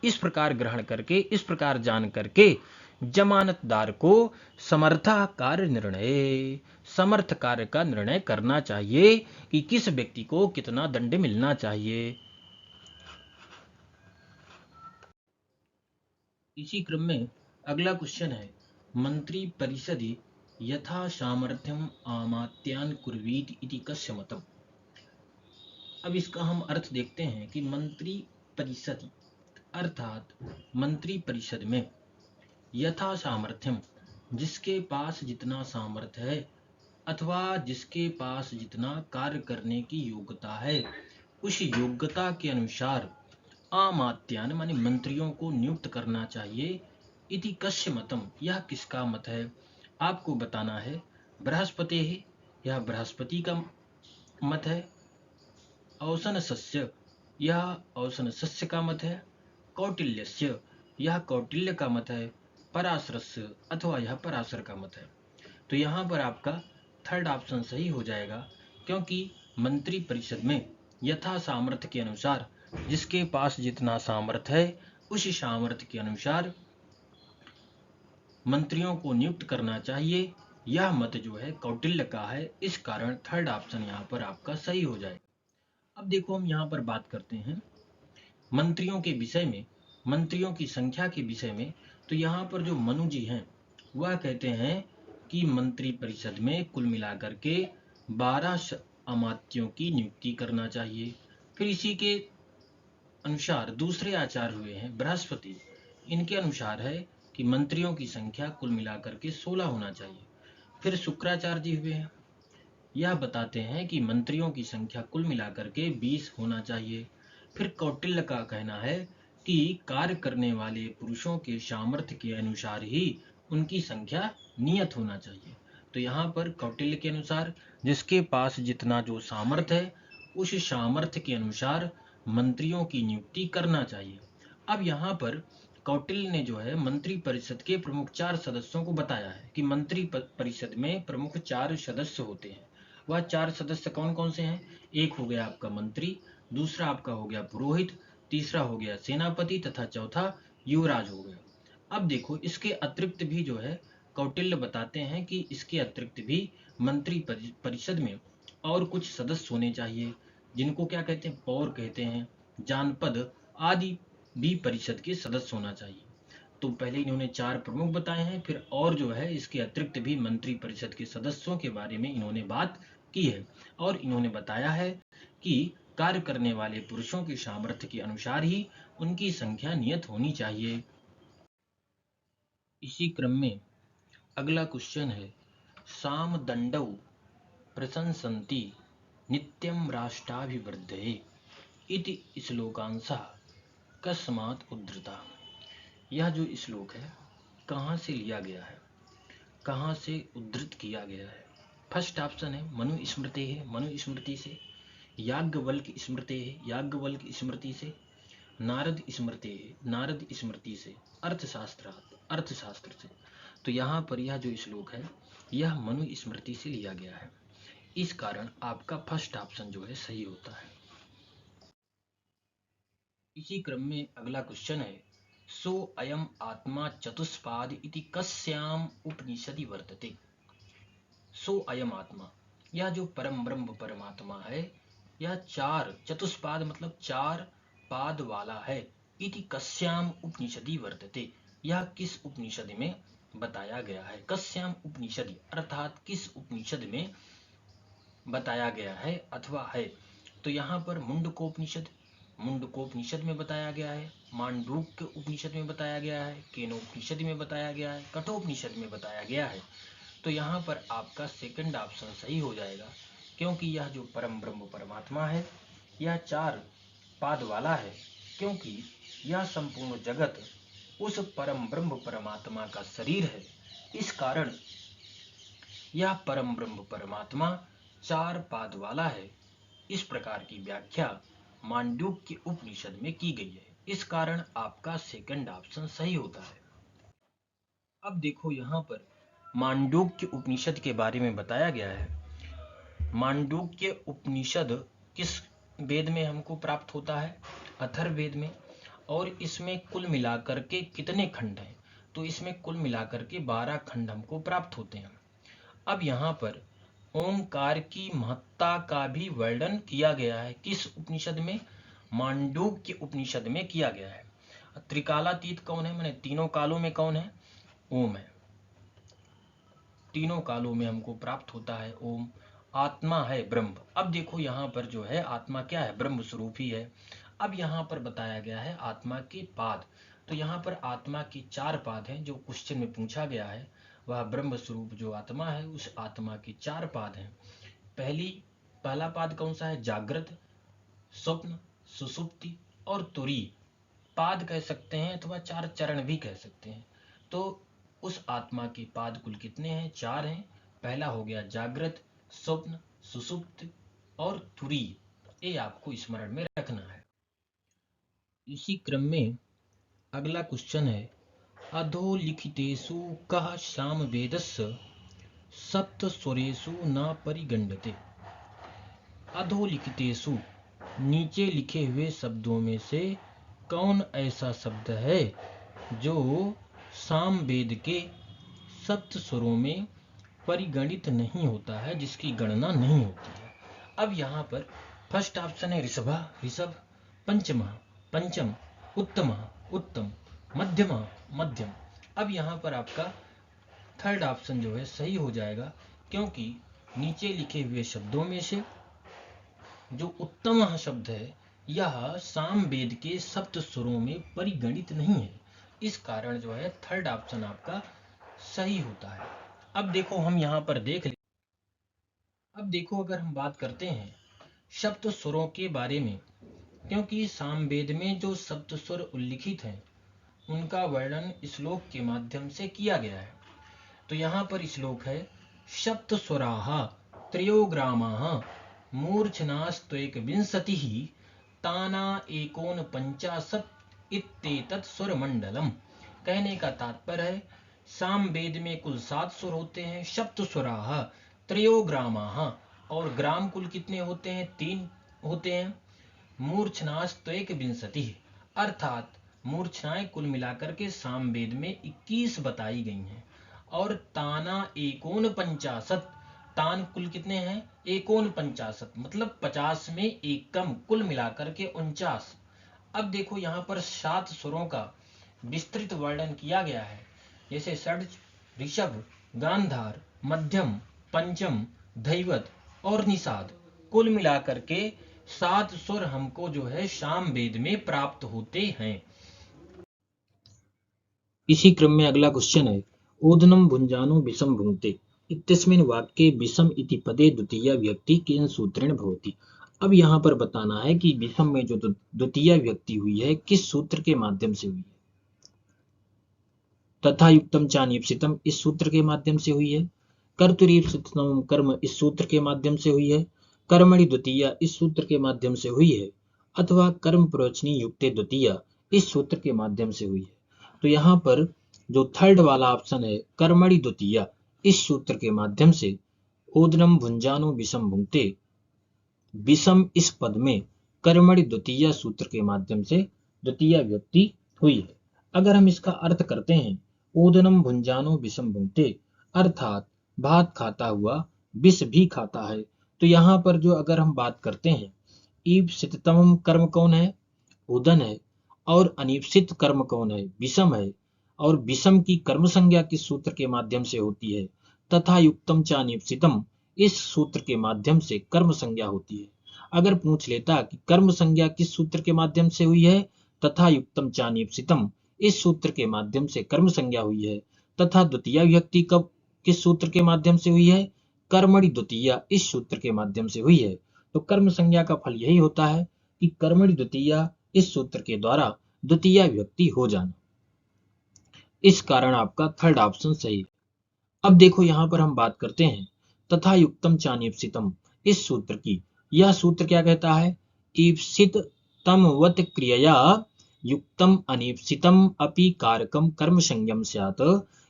इस प्रकार ग्रहण करके, इस प्रकार जान करके जमानतदार को समर्था कार्य निर्णय, समर्थ कार्य का निर्णय करना चाहिए कि किस व्यक्ति को कितना दंड मिलना चाहिए। इसी क्रम में अगला क्वेश्चन है, मंत्री परिषदि यथा सामर्थ्यम आमात्यान कुर्वीत इति कस्य मतम। अब इसका हम अर्थ देखते हैं कि मंत्री परिषद अर्थात मंत्री परिषद में यथा सामर्थ्यम, जिसके पास जितना सामर्थ्य है अथवा जिसके पास जितना कार्य करने की योग्यता है, उस योग्यता के अनुसार आमात्यान माने मंत्रियों को नियुक्त करना चाहिए। इति कस्य मतम, यह किसका मत है, आपको बताना है। बृहस्पति है, यह बृहस्पति का मत है। औसन सस्य, यह औसन सस्य का मत है। कौटिल्यस्य, यह कौटिल्य का मत है। पराशरस्य, अथवा यह पराशर का मत है। तो यहाँ पर आपका थर्ड ऑप्शन सही हो जाएगा, क्योंकि मंत्री परिषद में यथा सामर्थ्य के अनुसार, जिसके पास जितना सामर्थ्य है उस सामर्थ्य के अनुसार मंत्रियों को नियुक्त करना चाहिए। यह मत जो है कौटिल्य का है, इस कारण थर्ड ऑप्शन यहाँ पर आपका सही हो जाए। अब देखो हम यहाँ पर बात करते हैं मंत्रियों के विषय में, मंत्रियों की संख्या के विषय में। तो यहाँ पर जो मनु जी हैं वह कहते हैं कि मंत्री परिषद में कुल मिलाकर के 12 अमात्यों की नियुक्ति करना चाहिए। फिर इसी के अनुसार दूसरे आचार्य हुए हैं बृहस्पति, इनके अनुसार है कि मंत्रियों की संख्या कुल मिलाकर के 16 होना चाहिए। फिर शुक्राचार्य जी हुए हैं, यह बताते हैं कि मंत्रियों की संख्या कुल मिलाकर के 20 होना चाहिए। फिर कौटिल्य का कहना है कि कार्य करने वाले पुरुषों के सामर्थ्य के अनुसार ही उनकी संख्या नियत होना चाहिए। तो यहाँ पर कौटिल्य के अनुसार जिसके पास जितना जो सामर्थ्य है उस सामर्थ्य के अनुसार मंत्रियों की नियुक्ति करना चाहिए। अब यहाँ पर कौटिल्य ने जो है मंत्री परिषद के प्रमुख 4 सदस्यों को बताया है कि मंत्री परिषद में प्रमुख 4 सदस्य होते हैं। वह 4 सदस्य कौन कौन से हैं, एक हो गया आपका मंत्री, दूसरा आपका हो गया पुरोहित, तीसरा हो गया सेनापति तथा चौथा युवराज हो गया। अब देखो इसके अतिरिक्त भी जो है कौटिल्य बताते हैं कि इसके अतिरिक्त भी मंत्री परिषद में और कुछ सदस्य होने चाहिए, जिनको क्या कहते हैं, पौर कहते हैं, जानपद आदि भी परिषद के सदस्य होना चाहिए। तो पहले इन्होंने 4 प्रमुख बताए हैं, फिर और जो है इसके अतिरिक्त भी मंत्री परिषद के सदस्यों के बारे में इन्होंने बात की है। और इन्होंने बताया है कि कार्य करने वाले पुरुषों के सामर्थ्य के अनुसार ही उनकी संख्या नियत होनी चाहिए। इसी क्रम में अगला क्वेश्चन है, साम दंडौ प्रशंसन्ति नित्यं राष्ट्राभिवृद्धये इति श्लोकांशः कस्मात् उद्धृता। यह जो श्लोक है कहाँ से लिया गया है, कहाँ से उद्धृत किया गया है? फर्स्ट ऑप्शन है मनु स्मृति है, मनु स्मृति से, याज्ञवल्क्य स्मृति है, याज्ञवल्क्य स्मृति से, नारद स्मृति है, नारद स्मृति से, अर्थशास्त्र से। तो यहाँ पर यह जो श्लोक है यह मनु स्मृति से लिया गया है, इस कारण आपका फर्स्ट ऑप्शन जो है सही होता है। इसी क्रम में अगला क्वेश्चन है, सो अयम आत्मा चतुष्पाद इति कस्याम उपनिषदि वर्तते। सो अयम आत्मा, यह जो परम ब्रह्म परमात्मा है यह चार चतुष्पाद मतलब चार पाद वाला है। इति कस्याम उपनिषदि वर्तते, यह किस उपनिषद में बताया गया है? कस्याम उपनिषदि अर्थात किस उपनिषद में बताया गया है अथवा है? तो यहाँ पर मुंडकोपनिषद, मुंडकोपनिषद में बताया गया है, मांडूक्य उपनिषद में बताया गया है, केनोपनिषद में बताया गया है, कठोपनिषद में बताया गया है। तो यहाँ पर आपका सेकंड ऑप्शन सही हो जाएगा, क्योंकि यह जो परम ब्रह्म परमात्मा है यह चार पाद वाला है, क्योंकि यह संपूर्ण जगत उस परम ब्रह्म परमात्मा का शरीर है। इस कारण यह परम ब्रह्म परमात्मा चार पाद वाला है। इस प्रकार की व्याख्या मांडूक्य उपनिषद में की गई है, इस कारण आपका सेकंड ऑप्शन सही होता है। अब देखो यहाँ पर मांडूक्य उपनिषद के बारे में बताया गया है। मांडूक्य उपनिषद किस वेद में हमको प्राप्त होता है? अथर्ववेद में। और इसमें कुल मिलाकर के कितने खंड हैं? तो इसमें कुल मिलाकर के 12 खंड हमको प्राप्त होते हैं। अब यहाँ पर ओंकार की महत्ता का भी वर्णन किया गया है। किस उपनिषद में? मांडूक्य उपनिषद में किया गया है। त्रिकालातीत कौन है, मैंने तीनों कालों में कौन है? ओम है। तीनों कालों में हमको प्राप्त होता है ओम। आत्मा है ब्रह्म। अब देखो यहाँ पर जो है आत्मा क्या है? ब्रह्म स्वरूप ही है। अब यहाँ पर बताया गया है आत्मा के पाद। तो यहाँ पर आत्मा के 4 पाद हैं, जो क्वेश्चन में पूछा गया है। वह ब्रह्म स्वरूप जो आत्मा है उस आत्मा के 4 पाद हैं। पहला पाद कौन सा है? जागृत, स्वप्न, सुसुप्ति और तुरीय पाद कह सकते हैं, अथवा 4 चरण भी कह सकते हैं। तो उस आत्मा के पाद कुल कितने हैं? 4 हैं। पहला हो गया जागृत, स्वप्न, सुसुप्त और तुरीय। ये आपको स्मरण में रखना है। इसी क्रम में अगला क्वेश्चन है, अधोलिखितेषु कः सामवेदस्य सप्तस्वरेषु न परिगण्यते। अधोलिखितेषु नीचे लिखे हुए शब्दों में से कौन ऐसा शब्द है जो सामवेद के सप्त स्वरों में परिगणित नहीं होता है, जिसकी गणना नहीं होती है? अब यहाँ पर फर्स्ट ऑप्शन है ऋषभा, ऋषभ, पंचमः, पंचम, उत्तमः, उत्तम, मध्यमः, मध्यम। अब यहाँ पर आपका थर्ड ऑप्शन जो है सही हो जाएगा, क्योंकि नीचे लिखे हुए शब्दों में से जो उत्तम शब्द है यह सामवेद के सप्त स्वरों में परिगणित नहीं है। इस कारण जो है थर्ड ऑप्शन आपका सही होता है। अब देखो हम यहाँ पर देख ले, अब देखो अगर हम बात करते हैं सप्त स्वरों के बारे में, क्योंकि सामवेद में जो सप्त स्वर उल्लिखित हैं उनका वर्णन श्लोक के माध्यम से किया गया है। तो यहाँ पर श्लोक है, सप्त स्वराः त्रयोग्रामाः मूर्छनास्त्वैकविंशतिः ताना एकोनपञ्चाशत् इत्येतत् स्वरमंडलम। कहने का तात्पर्य है सामवेद में कुल 7 स्वर होते हैं। सप्त स्वराः त्रयोग्रामाः, और ग्राम कुल कितने होते हैं? 3 होते हैं। मूर्छनास्त्वैकविंशतिः, अर्थात मूर्छनाएं कुल मिलाकर के सामवेद में 21 बताई गई हैं। और ताना एकोनपञ्चाशत्, तान कुल कितने हैं? एकोनपञ्चाशत्, मतलब 50 में एक कम, कुल मिलाकर के 49। अब देखो यहाँ पर 7 स्वरों का विस्तृत वर्णन किया गया है, जैसे षड्ज, ऋषभ, गांधार, मध्यम, पंचम, धैवत और निषाद। कुल मिलाकर के 7 स्वर हमको जो है साम वेद में प्राप्त होते हैं। इसी क्रम में अगला क्वेश्चन है, ओदनम भुंजानो विषम भुंक्ते इत्यस्मिन् वाक्ये विषम इति पदे द्वितीया व्यक्ति केन सूत्रेण भवति। अब यहाँ पर बताना है कि विषम में जो द्वितीया व्यक्ति हुई है किस सूत्र के माध्यम से हुई है। तथा युक्तम चानिप्सितम इस सूत्र के माध्यम से हुई है, कर्तुरीप्सितम कर्म इस सूत्र के माध्यम से हुई है, कर्मणि द्वितीया इस सूत्र के माध्यम से हुई है, अथवा कर्म प्रवचनी युक्ते द्वितीया इस सूत्र के माध्यम से हुई है। तो यहाँ पर जो थर्ड वाला ऑप्शन है कर्मणि द्वितीया इस सूत्र के माध्यम से ओदनम भुंजानो विषम भुंक्ते, विषम इस पद में कर्मणि द्वितीया सूत्र के माध्यम से द्वितीया व्यक्ति हुई है। अगर हम इसका अर्थ करते हैं ओदनम भुंजानो विषम भुंक्ते अर्थात भात खाता हुआ विष भी खाता है, तो यहाँ पर जो अगर हम बात करते हैं ईप्सिततम कर्म कौन है, ओदन है, और अनीप्सित कर्म कौन है, विषम है, और विषम की कर्म संज्ञा किस सूत्र के माध्यम से होती है, तथा युक्तम च अनीप्सितम इस सूत्र के माध्यम से कर्म संज्ञा होती है। अगर पूछ लेता कि कर्म संज्ञा किस सूत्र के माध्यम से हुई है, तथा युक्तम च अनीप्सितम इस सूत्र के माध्यम से कर्म संज्ञा हुई है, तथा द्वितीय व्यक्ति कब किस सूत्र के माध्यम से हुई है, कर्मणि द्वितीया इस सूत्र के माध्यम से हुई है, तो कर्म संज्ञा का फल यही होता है कि कर्मणि द्वितीया इस सूत्र के द्वारा द्वितीय व्यक्ति हो जाना। इस कारण आपका थर्ड ऑप्शन सही है। अब देखो यहाँ पर हम बात करते हैं तथा युक्तम चानिप्सितम इस सूत्र की। यह सूत्र क्या कहता है, ईप्सित तमवत क्रियया युक्तम अनीप्सितम अपि कारकम कर्म संज्ञम स्यात्।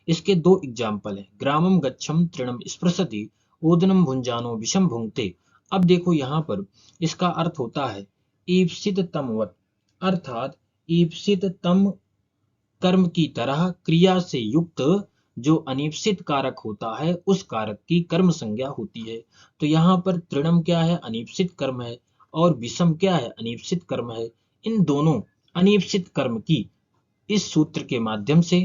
इसके दो एग्जाम्पल है, ग्रामम गच्छम तृणम स्पृशति ओदनम भुंजानो विषम भुंक्ते। अब देखो यहाँ पर इसका अर्थ होता है ईप्सित तमवत, अर्थात ईप्सित तम कर्म की तरह क्रिया से युक्त जो अनीप्सित कारक होता है उस कारक की कर्म संज्ञा होती है। तो यहाँ पर तृणम क्या है, अनीप्सित कर्म है, और विषम क्या है, अनीप्सित कर्म है। इन दोनों अनीप्सित कर्म की इस सूत्र के माध्यम से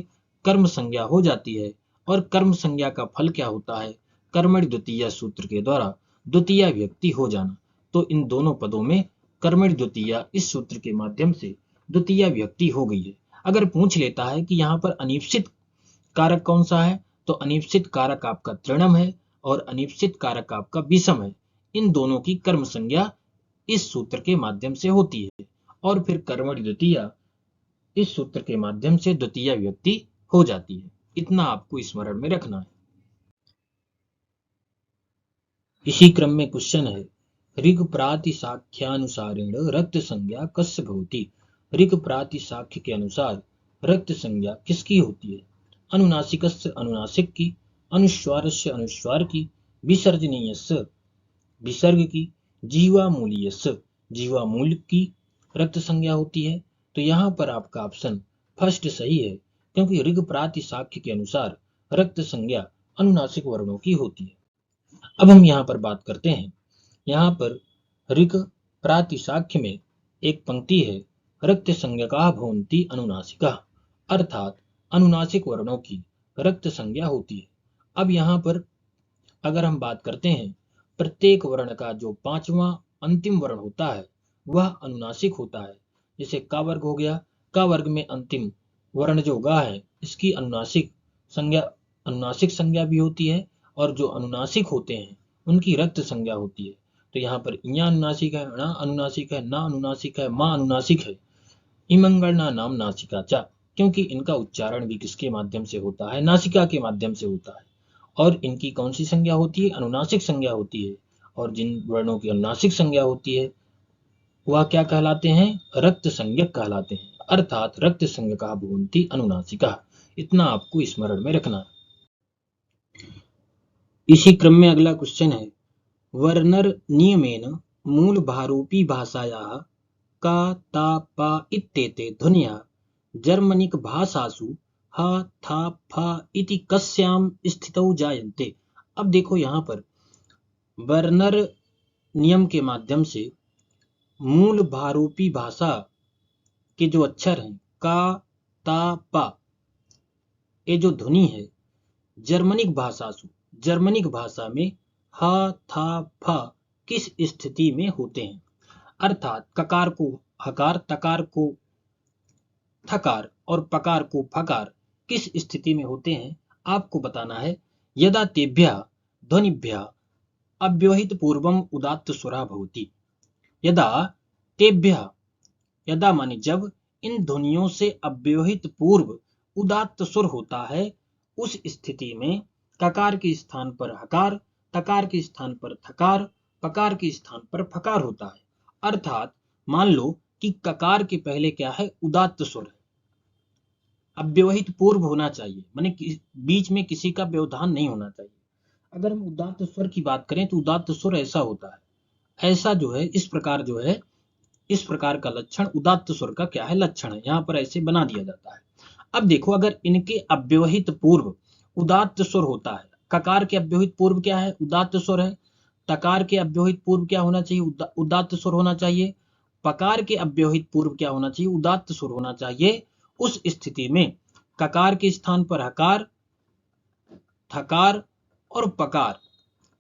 कर्म संज्ञा हो जाती है, और कर्म संज्ञा का फल क्या होता है, कर्मणि द्वितीय सूत्र के द्वारा द्वितीय व्यक्ति हो जाना। तो इन दोनों पदों में कर्मणि द्वितीय इस सूत्र के माध्यम से द्वितीय व्यक्ति हो गई है। अगर पूछ लेता है कि यहाँ पर अनीप्सित कारक कौन सा है, तो अनीप्सित कारक आपका तृणम है और अनीप्सित कारक आपका विषम है। इन दोनों की कर्म संज्ञा इस सूत्र के माध्यम से होती है, और फिर कर्मणि द्वितीय इस सूत्र के माध्यम से द्वितीय व्यक्ति हो जाती है। इतना आपको स्मरण में रखना है। इसी क्रम में क्वेश्चन है, ऋग प्रातिशाख्यानुसारेण रक्त संज्ञा कस्य भवति। ऋग प्रातिशाख्य के अनुसार रक्त संज्ञा किसकी होती है, अनुनासिकस्य अनुनासिक की, अनुस्वारस्य अनुस्वार की, विसर्जनीयस्य विसर्ग की, जीवामूलीयस्य जीवामूल की रक्त संज्ञा होती है। तो यहाँ पर आपका ऑप्शन फर्स्ट सही है, क्योंकि ऋग प्रातिशाख्य के अनुसार रक्त संज्ञा अनुनासिक वर्णों की होती है। अब हम यहाँ पर बात करते हैं, यहाँ पर ऋग प्रातिशाख्य में एक पंक्ति है, रक्त संज्ञका भवन्ति अनुनासिका, अर्थात अनुनासिक वर्णों की रक्त संज्ञा होती है। अब यहाँ पर अगर हम बात करते हैं, प्रत्येक वर्ण का जो पांचवा अंतिम वर्ण होता है वह अनुनासिक होता है। जैसे का वर्ग हो गया, का वर्ग में अंतिम वर्ण जो गा है इसकी अनुनासिक संज्ञा भी होती है, और जो अनुनासिक होते हैं उनकी रक्त संज्ञा होती है। तो यहाँ पर इया अनुनासिक है, ण अनुनासिक है, ना अनुनासिक है, माँ अनुनासिक है, इमंगलना नाम नासिका चा, क्योंकि इनका उच्चारण भी किसके माध्यम से होता है, नासिका के माध्यम से होता है। और इनकी कौन सी संज्ञा होती है, अनुनासिक संज्ञा होती है। और जिन वर्णों की अनुनासिक संज्ञा होती है वह क्या कहलाते हैं, रक्त संज्ञक कहलाते हैं, अर्थात रक्त संज्ञका भवन्ति अनुनासिका। इतना आपको स्मरण में रखना। इसी क्रम में अगला क्वेश्चन है, वर्नर नियमेन मूल भारूपी भाषायाः का ता पा इत्येते ध्वनिया जर्मनिक भाषासु ह था फ इति कस्याम स्थितौ जायन्ते। अब देखो यहाँ पर वर्नर नियम के माध्यम से मूल भारूपी भाषा के जो अक्षर हैं का ता पा, ये जो ध्वनि है जर्मनिक भाषा में ह था फ किस स्थिति में होते हैं। अर्थात ककार को हकार, तकार को थकार और पकार को फकार किस स्थिति में होते हैं आपको बताना है। यदा तेभ्यः ध्वनिभ्यः अव्यवहित पूर्वम उदात्त स्वरा भवति। यदा तेभ्यः, यदा माने जब, इन ध्वनियों से अव्यवहित पूर्व उदात्त स्वर होता है, उस स्थिति में ककार के स्थान पर हकार, तकार के स्थान पर थकार, पकार के स्थान पर फकार होता है। अर्थात मान लो कि ककार के पहले क्या है, उदात्त स्वर है, अव्यवहित पूर्व होना चाहिए, माने बीच में किसी का व्यवधान नहीं होना चाहिए। अगर हम उदात्त स्वर की बात करें तो उदात्त स्वर ऐसा होता है, ऐसा जो है इस प्रकार जो है, इस प्रकार का लक्षण उदात्त स्वर का क्या है, लक्षण है, यहाँ पर ऐसे बना दिया जाता है। अब देखो, अगर इनके अव्यवहित पूर्व उदात्त स्वर होता है, ककार के अव्यवहित पूर्व क्या है, उदात्त स्वर है, तकार के अव्यवहित पूर्व क्या होना चाहिए, उदात्त स्वर होना चाहिए, पकार के अव्यवहित पूर्व क्या होना चाहिए, उदात्त स्वर होना चाहिए। उस स्थिति में ककार के स्थान पर हकार, थकार और पकार,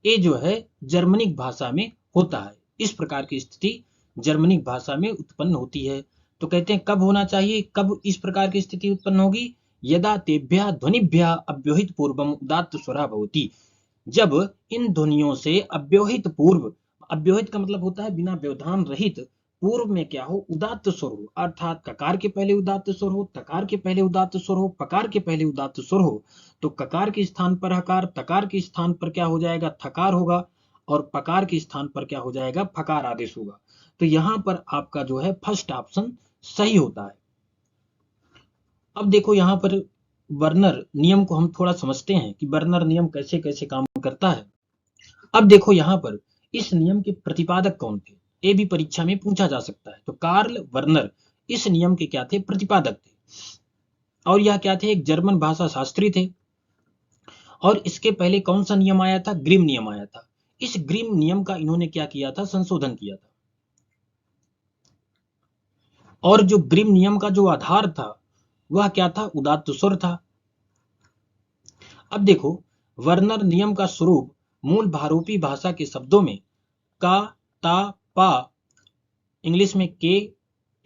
ये जो है जर्मनिक भाषा में होता है। इस प्रकार की स्थिति जर्मनिक भाषा में उत्पन्न होती है। तो कहते हैं कब होना चाहिए, कब इस प्रकार की स्थिति उत्पन्न होगी, यदा तेभ्यः ध्वनिभ्यः अव्यवहित पूर्वम उदात्त स्वरा भवति। जब इन ध्वनियों से अव्यवहित पूर्व, अव्यवहित का मतलब होता है बिना व्यवधान रहित, पूर्व में क्या हो, उदात्त स्वर हो, अर्थात ककार के पहले उदात्त स्वर हो, तकार के पहले उदात्त स्वर हो, पकार के पहले उदात्त स्वर हो, तो ककार के स्थान पर हकार, तकार के स्थान पर क्या हो जाएगा, थकार होगा, और पकार के स्थान पर क्या हो जाएगा, फकार आदेश होगा। तो यहां पर आपका जो है फर्स्ट ऑप्शन सही होता है। अब देखो यहां पर वर्नर नियम को हम थोड़ा समझते हैं कि वर्नर नियम कैसे कैसे काम करता है। अब देखो यहां पर इस नियम के प्रतिपादक कौन थे, ये भी परीक्षा में पूछा जा सकता है। तो कार्ल वर्नर इस नियम के क्या थे, प्रतिपादक थे, और यह क्या थे, एक जर्मन भाषा शास्त्री थे। और इसके पहले कौन सा नियम आया था, ग्रिम नियम आया था। इस ग्रिम नियम का इन्होंने क्या किया था, संशोधन किया था। और जो ग्रिम नियम का जो आधार था वह क्या था, उदात्त स्वर था। अब देखो वर्नर नियम का स्वरूप मूल भारोपी भाषा के शब्दों में का, ता, पा, इंग्लिश में के,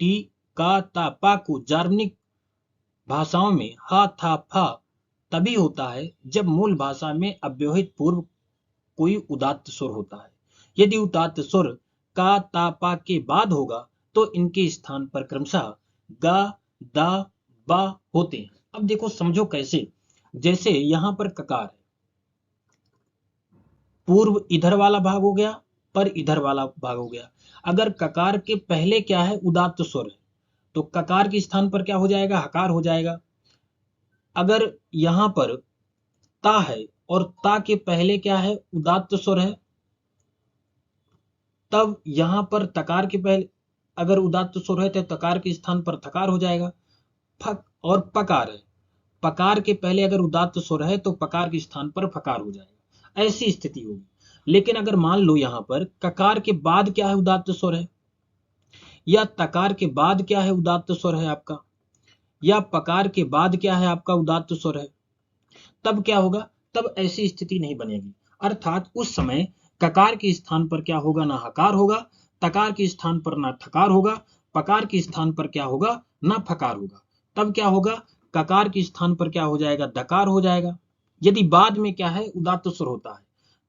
टी, का, ता, पा को जर्मनिक भाषाओं में हा, था, फा तभी होता है जब मूल भाषा में अव्यवहित पूर्व कोई उदात्त स्वर होता है। यदि उदात्त स्वर का, ता, पा के बाद होगा तो इनके स्थान पर क्रमशः गा, दा, बा होते हैं। अब देखो समझो कैसे, जैसे यहां पर ककार है, पूर्व इधर वाला भाग हो गया, पर इधर वाला भाग हो गया। अगर ककार के पहले क्या है, उदात्त स्वर है, तो ककार के स्थान पर क्या हो जाएगा, हकार हो जाएगा। अगर यहां पर ता है और ता के पहले क्या है, उदात्त स्वर है, तब यहां पर तकार के पहले अगर उदात्त स्वर है तो तकार के स्थान पर थकार हो जाएगा। फक और पकार है, पकार के पहले अगर उदात्त स्वर है तो पकार के स्थान पर फकार हो जाएगा, ऐसी स्थिति होगी। लेकिन अगर मान लो यहां पर ककार के बाद क्या है, उदात्त स्वर है, या तकार के बाद क्या है, उदात्त स्वर है आपका, या पकार के बाद क्या है आपका, उदात्त स्वर है, तब क्या होगा, तब ऐसी स्थिति नहीं बनेगी। अर्थात उस समय ककार के स्थान पर क्या होगा, ना हकार होगा, तकार के स्थान पर ना थकार होगा, पकार के स्थान पर क्या होगा, ना फकार होगा। तब क्या होगा, ककार के स्थान पर क्या हो जाएगा, दकार हो जाएगा। यदि बाद में क्या है, उदात्त स्वर होता है,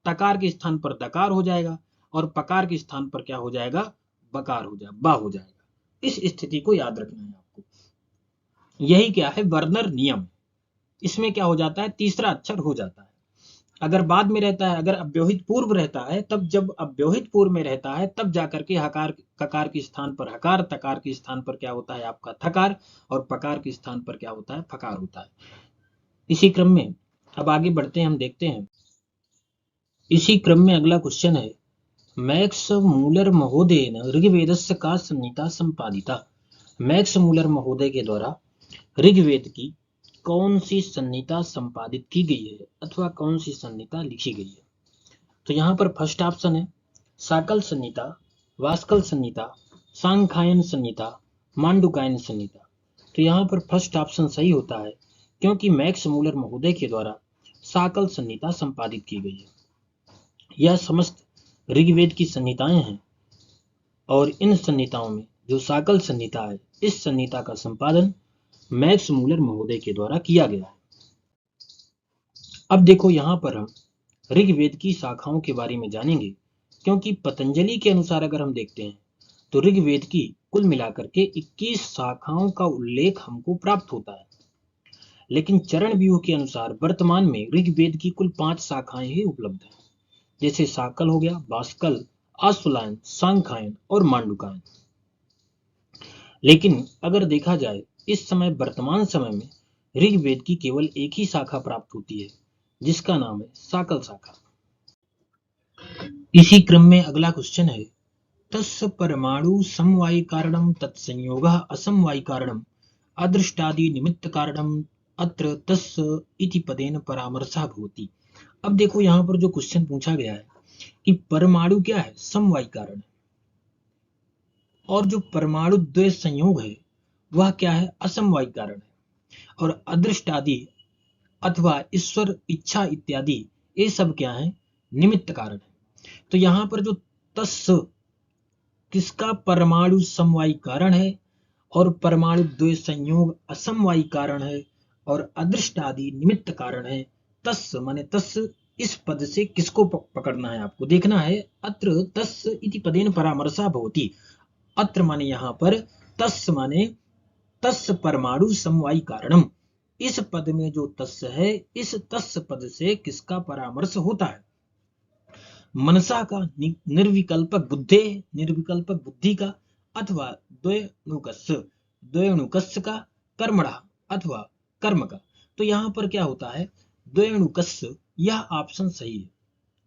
तकार के स्थान पर दकार हो जाएगा, और पकार के स्थान पर क्या हो जाएगा, बकार हो जाएगा, बा हो जाएगा। इस स्थिति को याद रखना है आपको। यही क्या है, वर्नर नियम। इसमें क्या हो जाता है, तीसरा अक्षर हो जाता है। अगर बाद में रहता है, अगर अव्यवहित पूर्व रहता है, तब जब अव्यवहित पूर्व में रहता है तब जाकर के हकार, ककार के स्थान पर हकार, तकार के स्थान पर क्या होता है आपका थकार, और पकार के स्थान पर क्या होता है, फकार होता है। इसी क्रम में अब आगे बढ़ते हैं, हम देखते हैं। इसी क्रम में अगला क्वेश्चन है, मैक्स मूलर महोदय ने ऋग्वेदस्य का संहिता संपादिता। मैक्स मूलर महोदय के द्वारा ऋग्वेद की कौन सी संहिता संपादित की गई है, अथवा कौन सी संहिता लिखी गई है। तो यहाँ पर फर्स्ट ऑप्शन है साकल संहिता, वास्कल संहिता, सांख्यायन संहिता, मांडुकायन संहिता। तो यहाँ पर फर्स्ट ऑप्शन सही होता है, क्योंकि मैक्स मूलर महोदय के द्वारा साकल संहिता संपादित की गई है। यह समस्त ऋग्वेद की संहिताएं हैं। और इन संहिताओं में जो साकल संहिता है, इस संहिता का संपादन मैक्स मूलर महोदय के द्वारा किया गया है। अब देखो यहाँ पर हम ऋग्वेद की शाखाओं के बारे में जानेंगे, क्योंकि पतंजलि के अनुसार अगर हम देखते हैं तो ऋग्वेद की कुल मिलाकर के 21 शाखाओं का उल्लेख हमको प्राप्त होता है, लेकिन चरण व्यूह के अनुसार वर्तमान में ऋग्वेद की कुल 5 शाखाएं ही उपलब्ध हैं, जैसे साकल हो गया, बाष्कल, आश्वलायन, सांख्यायन और मांडुकायन। लेकिन अगर देखा जाए इस समय वर्तमान समय में ऋग्वेद की केवल एक ही शाखा प्राप्त होती है, जिसका नाम है साकल शाखा। इसी क्रम में अगला क्वेश्चन है, तस् परमाणु समवायी कारणम तत्संयोगः असमवायी कारणम अदृष्टादि निमित्त कारणम अत्र तस् इति पदेन परामर्शः भवति। अब देखो यहाँ पर जो क्वेश्चन पूछा गया है कि परमाणु क्या है, समवायी कारण है, और जो परमाणु द्वय संयोग है वह क्या है, असमवायी कारण है, और अदृष्ट आदि अथवा ईश्वर इच्छा इत्यादि ये सब क्या है, निमित्त कारण है। तो यहाँ पर जो तस् किसका परमाणु समवायी कारण है और परमाणु द्वय संयोग असमवायी कारण है और अदृष्ट आदि निमित्त कारण है, तस् माने तस् इस पद से किसको पकड़ना है, आपको देखना है। अत्र तस् इति पदेन परामर्शः भवति। अत्र माने यहाँ पर, तस् माने तस् परमाणु समवायी कारणम, इस पद में जो तस् है, इस तस् पद से किसका परामर्श होता है, मनसा का, निर्विकल्पक बुद्धे, निर्विकल्पक बुद्धि का, अथवा द्वयणुकस्य का, कर्मणा अथवा कर्म का। तो यहाँ पर क्या होता है, द्वयणुकस्य, यह ऑप्शन सही है।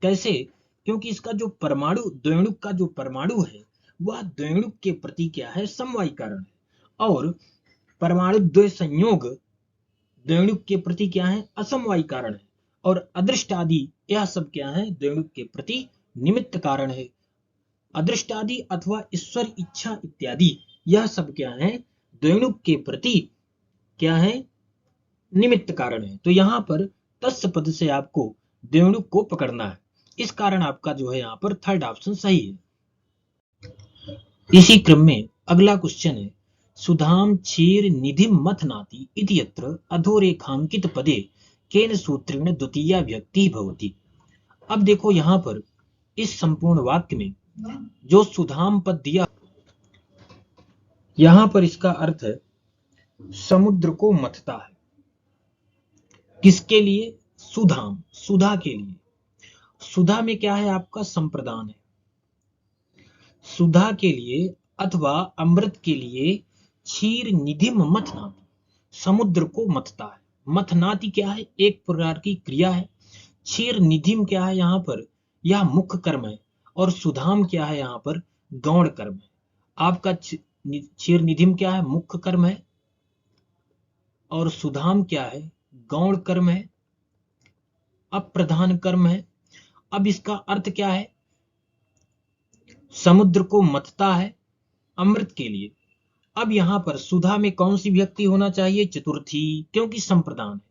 कैसे, क्योंकि इसका जो परमाणु, द्वयणुक का जो परमाणु है वह द्वयणुक के प्रति क्या है, समवायी कारण है, और परमाणु द्वय संयोग द्वयणुक के प्रति क्या है, असमवायी कारण है, और अदृष्ट आदि यह सब क्या है, द्वयणुक के प्रति निमित्त कारण है। अदृष्ट आदि अथवा ईश्वर इच्छा इत्यादि यह सब क्या है, द्वयणुक के प्रति क्या है, निमित्त कारण है। तो यहाँ पर तस् पद से आपको द्वयणुक को पकड़ना है, इस कारण आपका जो है यहाँ पर थर्ड ऑप्शन सही है। इसी क्रम में अगला क्वेश्चन है, सुधाम क्षीर निधिम मथनाति इति यत्र अधोरेखांकित पदे केन सूत्रेण द्वितीया व्यक्ति भवति। अब देखो यहाँ पर इस संपूर्ण वाक्य में जो सुधाम पद दिया, यहाँ पर इसका अर्थ है समुद्र को मथता है। किसके लिए, सुधाम, सुधा के लिए। सुधा में क्या है, आपका संप्रदान है। सुधा के लिए अथवा अमृत के लिए क्षीर निधिम मथनाति, समुद्र को मथता है। मथनाति क्या है, एक प्रकार की क्रिया है। क्षीर निधिम क्या है, यहाँ पर यह मुख्य कर्म है, और सुधाम क्या है, यहाँ पर गौण कर्म है। आपका क्षीर निधिम क्या है, मुख्य कर्म है, और सुधाम क्या है, गौण कर्म है, अप्रधान कर्म है। अब इसका अर्थ क्या है, समुद्र को मथता है अमृत के लिए। अब यहां पर सुधा में कौन सी व्यक्ति होना चाहिए, चतुर्थी, क्योंकि संप्रदान है।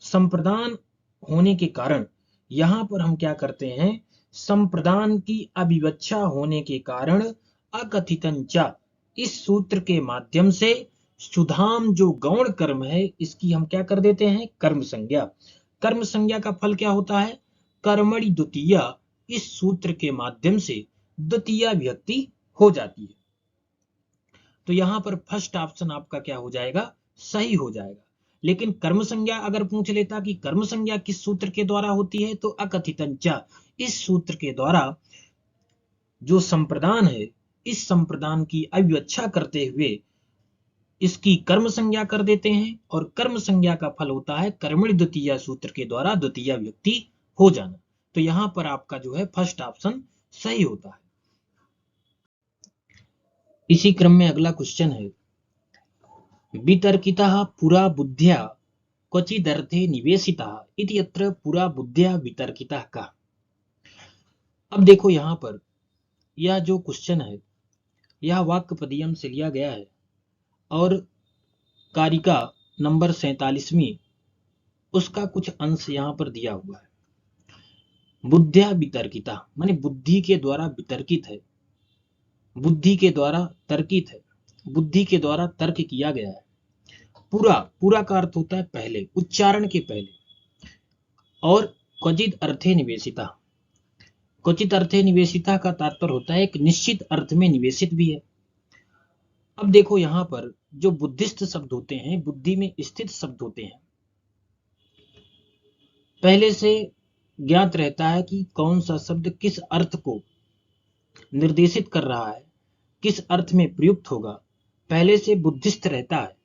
संप्रदान होने के कारण यहां पर हम क्या करते हैं, संप्रदान की अविवक्षा होने के कारण अकथितंचा, इस सूत्र के माध्यम से सुधाम जो गौण कर्म है इसकी हम क्या कर देते हैं, कर्म संज्ञा। कर्म संज्ञा का फल क्या होता है, कर्मणि द्वितीया, इस सूत्र के माध्यम से द्वितीया व्यक्ति हो जाती है। तो यहां पर फर्स्ट ऑप्शन आपका क्या हो जाएगा, सही हो जाएगा। लेकिन कर्म संज्ञा अगर पूछ लेता कि कर्म संज्ञा किस सूत्र के द्वारा होती है, तो अकथितंचा, इस सूत्र के द्वारा जो संप्रदान है, इस संप्रदान की अविवक्षा करते हुए इसकी कर्म संज्ञा कर देते हैं, और कर्म संज्ञा का फल होता है कर्मणि द्वितीया सूत्र के द्वारा द्वितीया व्यक्ति हो जाना। तो यहां पर आपका जो है फर्स्ट ऑप्शन सही होता है। इसी क्रम में अगला क्वेश्चन है, वितर्कितः पुरा बुद्ध्या क्वचिदर्थे निवेशितः इति यत्र पुरा बुद्ध्या वितर्कितः का। अब देखो यहां पर यह जो क्वेश्चन है यह वाक्यपदीयम से लिया गया है, और कारिका नंबर 47वीं उसका कुछ अंश यहां पर दिया हुआ है। बुद्ध्या वितर्किता माने बुद्धि के द्वारा वितर्कित है, बुद्धि के द्वारा तर्कित है, बुद्धि के द्वारा तर्क किया गया है। पूरा, पूरा का अर्थ होता है पहले, उच्चारण के पहले। और क्वचित अर्थे निवेशिता, क्वचित अर्थे निवेशिता का तात्पर्य होता है एक निश्चित अर्थ में निवेशित भी है। अब देखो यहां पर जो बुद्धिस्ट शब्द होते हैं, बुद्धि में स्थित शब्द होते हैं, पहले से ज्ञात रहता है कि कौन सा शब्द किस अर्थ को निर्देशित कर रहा है, किस अर्थ में प्रयुक्त होगा, पहले से बुद्धिस्त रहता है।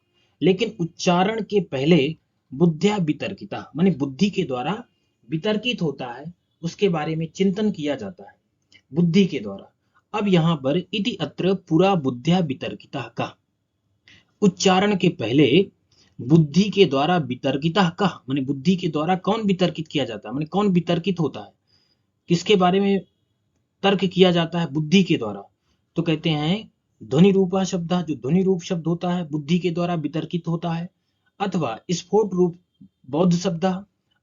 लेकिन उच्चारण के पहले बुद्ध्या वितर्किता, माने बुद्धि के द्वारा वितर्कित होता है, उसके बारे में चिंतन किया जाता है बुद्धि के द्वारा। अब यहां पर इति अत्र पुरा बुद्ध्या वितर्किता का, उच्चारण के पहले बुद्धि के द्वारा वितर्किता का, माने बुद्धि के द्वारा कौन वितर्कित किया जाता है, माने कौन वितर्कित होता है, किसके बारे में तर्क किया जाता है, बुद्धि के द्वारा। तो कहते हैं ध्वनि रूपा शब्द, जो ध्वनि रूप शब्द होता है बुद्धि के द्वारा वितर्कित होता है, अथवा स्फोट रूप बौद्ध शब्द,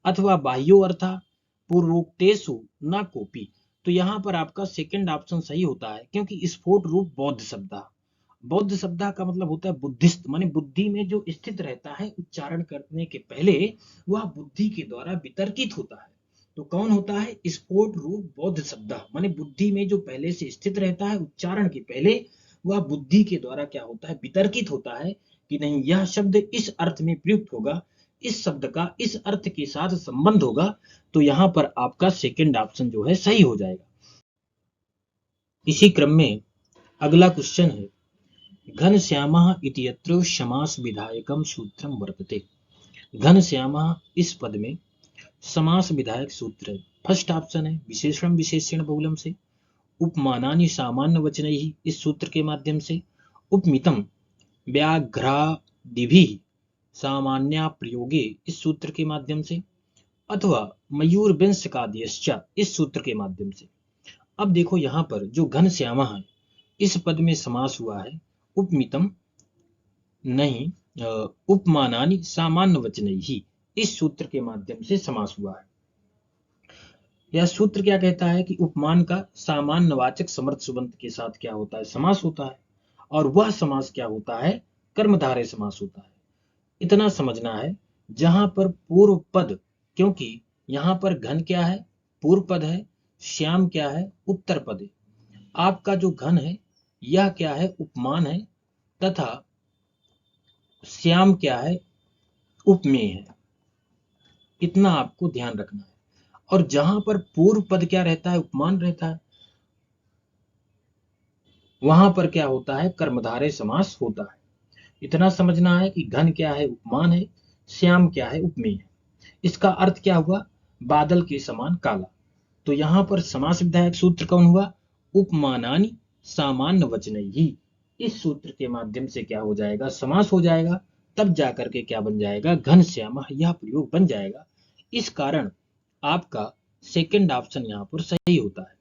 अथवा बाह्यो अर्था पूर्वोक्तेषु न कोपी। तो यहाँ पर आपका सेकंड ऑप्शन सही होता है, क्योंकि स्फोट रूप बौद्ध शब्द, बौद्ध शब्द का मतलब होता है बुद्धिस्ट, माने बुद्धि में जो स्थित रहता है उच्चारण करने के पहले, वह बुद्धि के द्वारा वितर्कित होता है। तो कौन होता है, स्फोट रूप बौद्ध शब्द, माने बुद्धि में जो पहले से स्थित रहता है उच्चारण के पहले, वह बुद्धि के द्वारा क्या होता है, वितर्कित होता है कि नहीं यह शब्द इस अर्थ में प्रयुक्त होगा, इस शब्द का इस अर्थ के साथ संबंध होगा। तो यहां पर आपका सेकंड ऑप्शन जो है सही हो जाएगा। इसी क्रम में अगला क्वेश्चन है घनश्यामः इत्यत्र समास विधायकम सूत्रम वर्तते। घनश्यामः इस पद में समास विधायक सूत्र है। फर्स्ट ऑप्शन है विशेषण विशेषण बहुलम से, उपमानानि सामान्य वचनैः इस सूत्र के माध्यम से, उपमितम व्याघ्रादिभिः सामान्या प्रयोगे इस सूत्र के माध्यम से, अथवा मयूर वंशकाद्यश्च इस सूत्र के माध्यम से। अब देखो यहाँ पर जो घनश्यामा है इस पद में समास हुआ है, उपमितम नहीं, उपमानानि सामान्य वचनैः इस सूत्र के माध्यम से समास हुआ है। यह सूत्र क्या कहता है कि उपमान का सामान्यवाचक समर्थ सुबंत के साथ क्या होता है, समास होता है, और वह समास क्या होता है, कर्मधारय समास होता है। इतना समझना है जहां पर पूर्व पद, क्योंकि यहां पर घन क्या है, पूर्व पद है, श्याम क्या है, उत्तर पद है। आपका जो घन है यह क्या है, उपमान है, तथा श्याम क्या है, उपमेय है। इतना आपको ध्यान रखना है। और जहां पर पूर्व पद क्या रहता है, उपमान रहता है, वहां पर क्या होता है, कर्मधारय समास होता है। इतना समझना है कि घन क्या है, उपमान है, श्याम क्या है, उपमेय है। इसका अर्थ क्या हुआ, बादल के समान काला। तो यहां पर समास विधायक सूत्र कौन हुआ, उपमानानि सामान्य वचनैः इस सूत्र के माध्यम से क्या हो जाएगा, समास हो जाएगा। तब जाकर के क्या बन जाएगा, घन श्यामा, यह प्रयोग बन जाएगा। इस कारण आपका सेकंड ऑप्शन यहां पर सही होता है।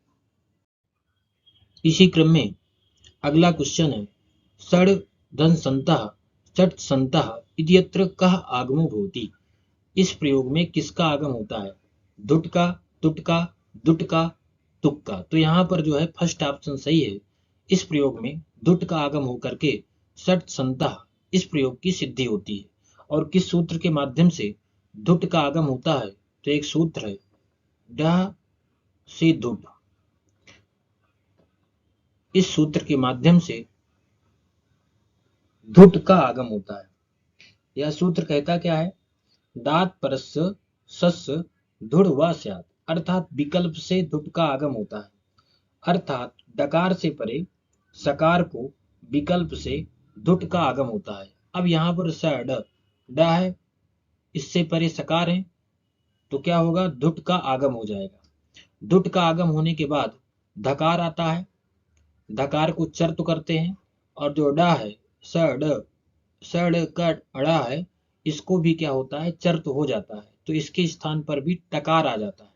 इसी क्रम में अगला क्वेश्चन है षड धन संतः चट संतः इत्यत्र कः आगमो भवति। इस प्रयोग में किसका आगम होता है, दुट का, तुट का, दुट का, तुक का। तो यहाँ पर जो है फर्स्ट ऑप्शन सही है। इस प्रयोग में दुट का आगम होकर के षट संतः इस प्रयोग की सिद्धि होती है। और किस सूत्र के माध्यम से दुट का आगम होता है, तो एक सूत्र है डह से दुट, इस सूत्र के माध्यम से धुट का आगम होता है। यह सूत्र कहता क्या है, दात परस्य सस्य धुड़ व स्यात्, अर्थात विकल्प से धुट का आगम होता है। अर्थात डकार से परे सकार को विकल्प से धुट का आगम होता है। अब यहाँ पर स ड है, इससे परे सकार है, तो क्या होगा, धुट का आगम हो जाएगा। धुट का आगम होने के बाद धकार आता है, धकार को चर्त करते हैं, और जो ड है सड़ का अड़ा है, इसको भी क्या होता है, चर्त हो जाता है। तो इसके स्थान पर भी टकार आ जाता है,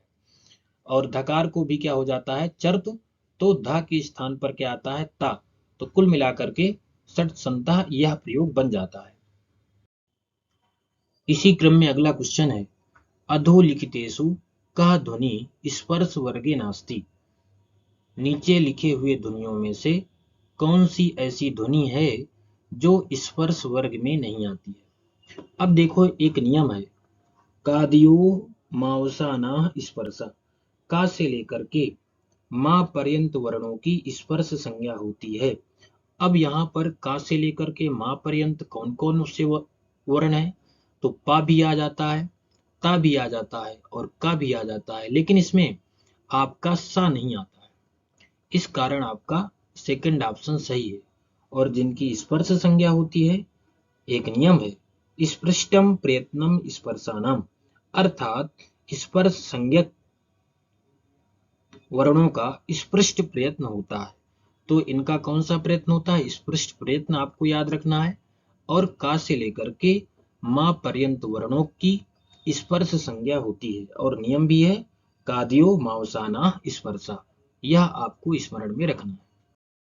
और धकार को भी क्या हो जाता है, चर्त। तो धा के स्थान पर क्या आता है, ता। तो कुल मिलाकर के षट संतः यह प्रयोग बन जाता है। इसी क्रम में अगला क्वेश्चन है अधोलिखितेषु कः ध्वनि स्पर्श वर्गे नास्ति। नीचे लिखे हुए ध्वनियों में से कौन सी ऐसी ध्वनि है जो स्पर्श वर्ग में नहीं आती है। अब देखो एक नियम है, कादियो मावसाना स्पर्शा, का से लेकर के मां पर्यंत वर्णों की स्पर्श संज्ञा होती है। अब यहाँ पर का से लेकर के मां पर्यंत कौन कौन से वर्ण है, तो पा भी आ जाता है, ता भी आ जाता है और का भी आ जाता है, लेकिन इसमें आपका सा नहीं आता है। इस कारण आपका सेकंड ऑप्शन सही है। और जिनकी स्पर्श संज्ञा होती है, एक नियम है, स्पृष्टम प्रयत्नम स्पर्शानाम, अर्थात स्पर्श संज्ञक वर्णों का स्पृष्ट प्रयत्न होता है। तो इनका कौन सा प्रयत्न होता है, स्पृष्ट प्रयत्न आपको याद रखना है। और का से लेकर के मां पर्यंत वर्णों की स्पर्श संज्ञा होती है, और नियम भी है कादियो मावसाना स्पर्शा, यह आपको स्मरण में रखना है।